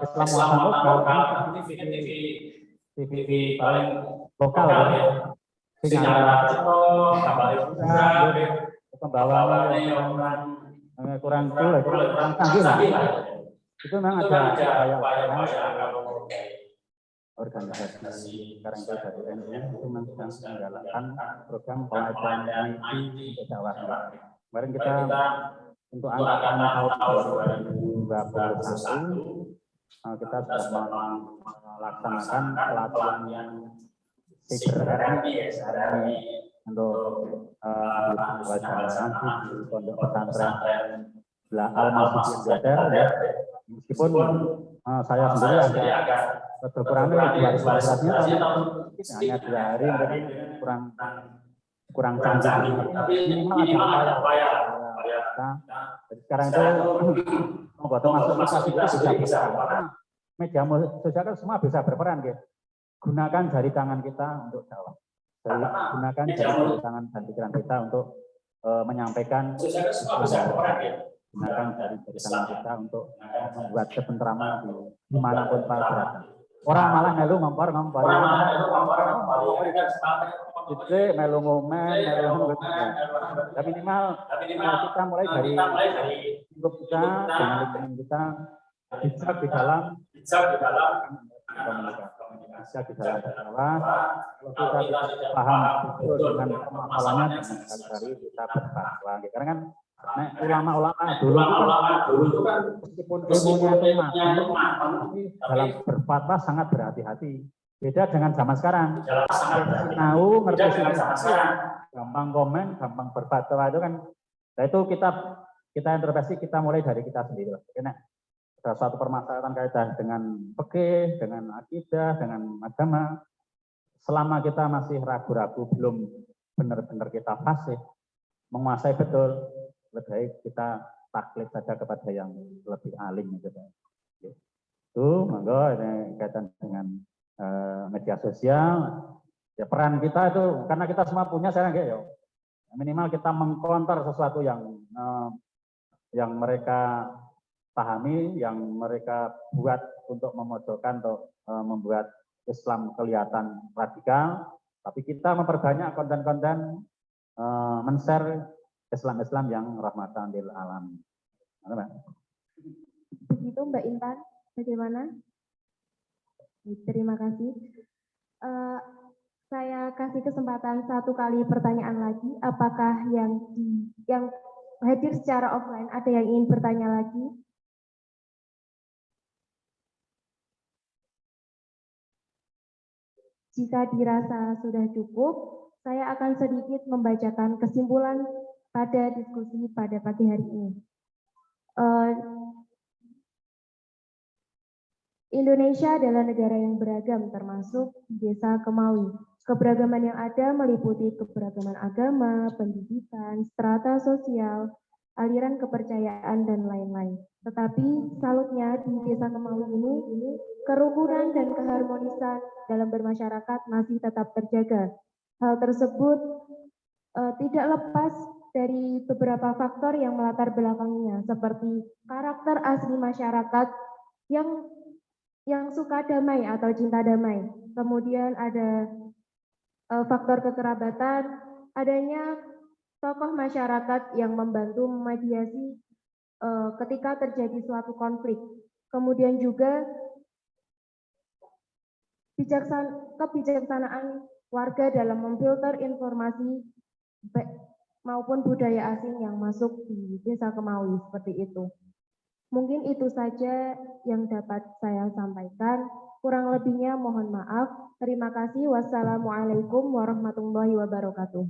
Islam muatan lokal, TV paling lokal ya. Sinyal pembawaannya kurang canggih lah. Itu memang ada organisasi sekarang itu dari NU itu memang sedang menggalakkan program pengajaran IT untuk dakwah. Kemarin kita untuk angkatan tahun 2021 kita sudah melaksanakan pelatihan cyber untuk wajah di pondok pesantren Al-Masjid Belajar ya. Meskipun saya sendiri agak berkurangnya 2 hari hanya 2 hari mereka kurang canggih, tapi minimal ada upaya. Jadi sekarang itu membuat masuk aplikasi itu bisa berperan. Media sosial kan semua bisa berperan, gitu. Gunakan jari tangan kita untuk dakwah. Gunakan jari tangan dan pikiran kita untuk menyampaikan. Gunakan jari tangan kita untuk membuat ketentraman dimanapun Pak berada. Orang malah melu ngompor itu melu ngomen, tapi minimal kita mulai dari hidup kita dengan lingkungan kita bijak di dalam komunikasi, di dalam dakwah. Kalau kita paham betul dengan pemahamannya, dengan sekali-kali kita berfatwa. Karena kan ulama-ulama dulu itu kan meskipun ilmunya itu tapi dalam berfatwa sangat berhati-hati. Beda dengan zaman sekarang. Tahu ngerti gampang komen, gampang berfatwa itu kan. Nah itu kita intervensi, kita mulai dari kita sendiri. Karena ada suatu permasalahan kaitan dengan fikih, dengan akidah, dengan agama. Selama kita masih ragu-ragu, belum benar-benar kita fasih, menguasai betul, lebih baik kita taklid saja kepada yang lebih alim gitu. Itu monggo ini kaitan dengan media sosial. Ya peran kita itu karena kita semua punya sekarang ya minimal kita mengkonter sesuatu yang mereka pahami, yang mereka buat untuk memojokkan atau membuat Islam kelihatan radikal, tapi kita memperbanyak konten-konten men-share Islam yang rahmatan lil alamin. Begitu Mbak Intan, bagaimana? Terima kasih. Saya kasih kesempatan 1 kali pertanyaan lagi. Apakah yang hadir secara offline ada yang ingin bertanya lagi? Jika dirasa sudah cukup, saya akan sedikit membacakan kesimpulan pada diskusi pada pagi hari ini. Indonesia adalah negara yang beragam, termasuk Desa Kemawi. Keberagaman yang ada meliputi keberagaman agama, pendidikan, strata sosial, aliran kepercayaan, dan lain-lain. Tetapi salutnya di Desa Kemawi ini, kerukunan dan keharmonisan dalam bermasyarakat masih tetap terjaga. Hal tersebut tidak lepas dari beberapa faktor yang melatar belakangnya, seperti karakter asli masyarakat yang suka damai atau cinta damai. Kemudian ada faktor kekerabatan, adanya tokoh masyarakat yang membantu memediasi ketika terjadi suatu konflik. Kemudian juga kebijaksanaan warga dalam memfilter informasi maupun budaya asing yang masuk di Desa Kemawi seperti itu. Mungkin itu saja yang dapat saya sampaikan. Kurang lebihnya mohon maaf. Terima kasih. Wassalamualaikum warahmatullahi wabarakatuh.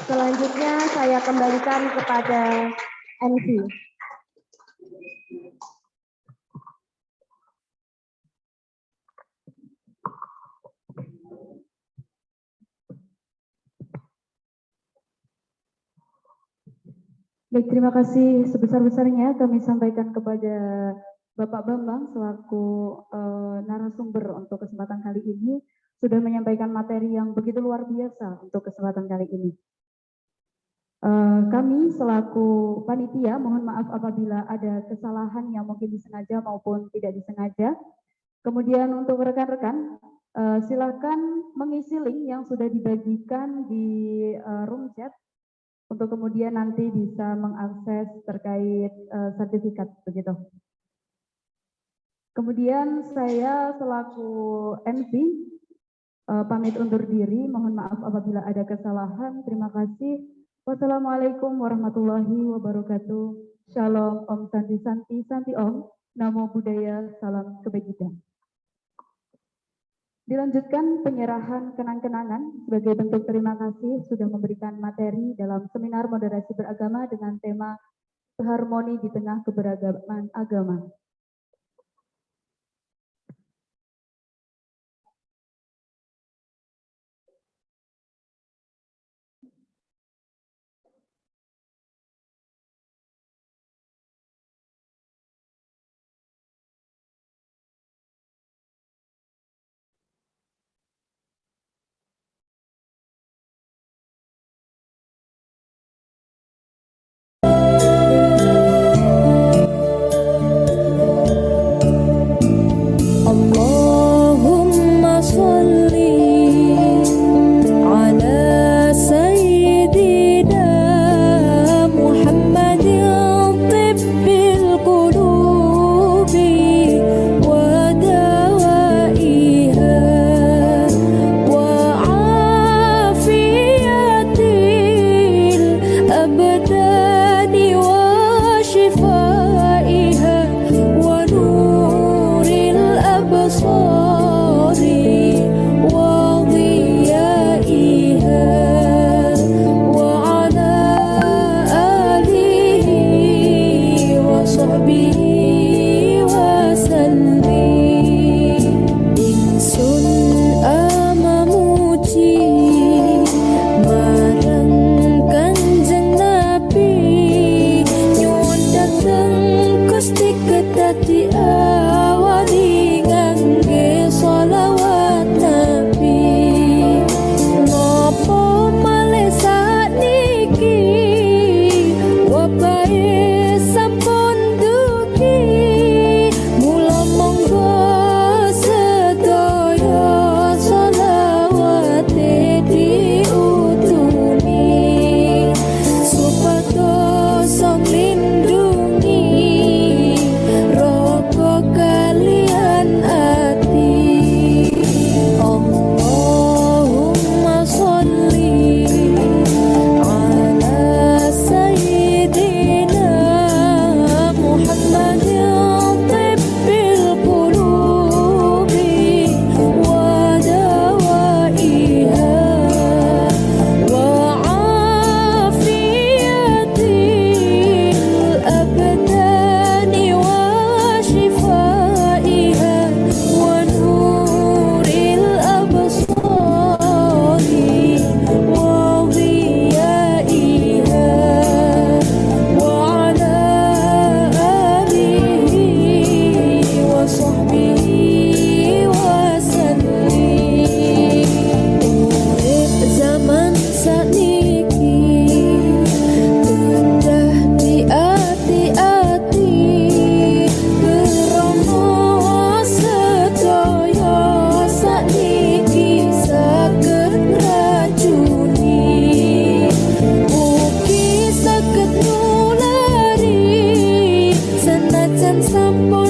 Selanjutnya saya kembalikan kepada NV. Baik, terima kasih sebesar-besarnya kami sampaikan kepada Bapak Bambang selaku narasumber untuk kesempatan kali ini sudah menyampaikan materi yang begitu luar biasa untuk kesempatan kali ini. Kami selaku panitia mohon maaf apabila ada kesalahan yang mungkin disengaja maupun tidak disengaja. Kemudian untuk rekan-rekan silakan mengisi link yang sudah dibagikan di room chat untuk kemudian nanti bisa mengakses terkait sertifikat begitu. Kemudian saya selaku MC pamit undur diri, mohon maaf apabila ada kesalahan. Terima kasih. Wassalamualaikum warahmatullahi wabarakatuh. Shalom, Om Santi Santi Santi Om. Namo Buddhaya, salam kebajikan. Dilanjutkan penyerahan kenang-kenangan sebagai bentuk terima kasih sudah memberikan materi dalam seminar moderasi beragama dengan tema harmoni di tengah keberagaman agama. sampun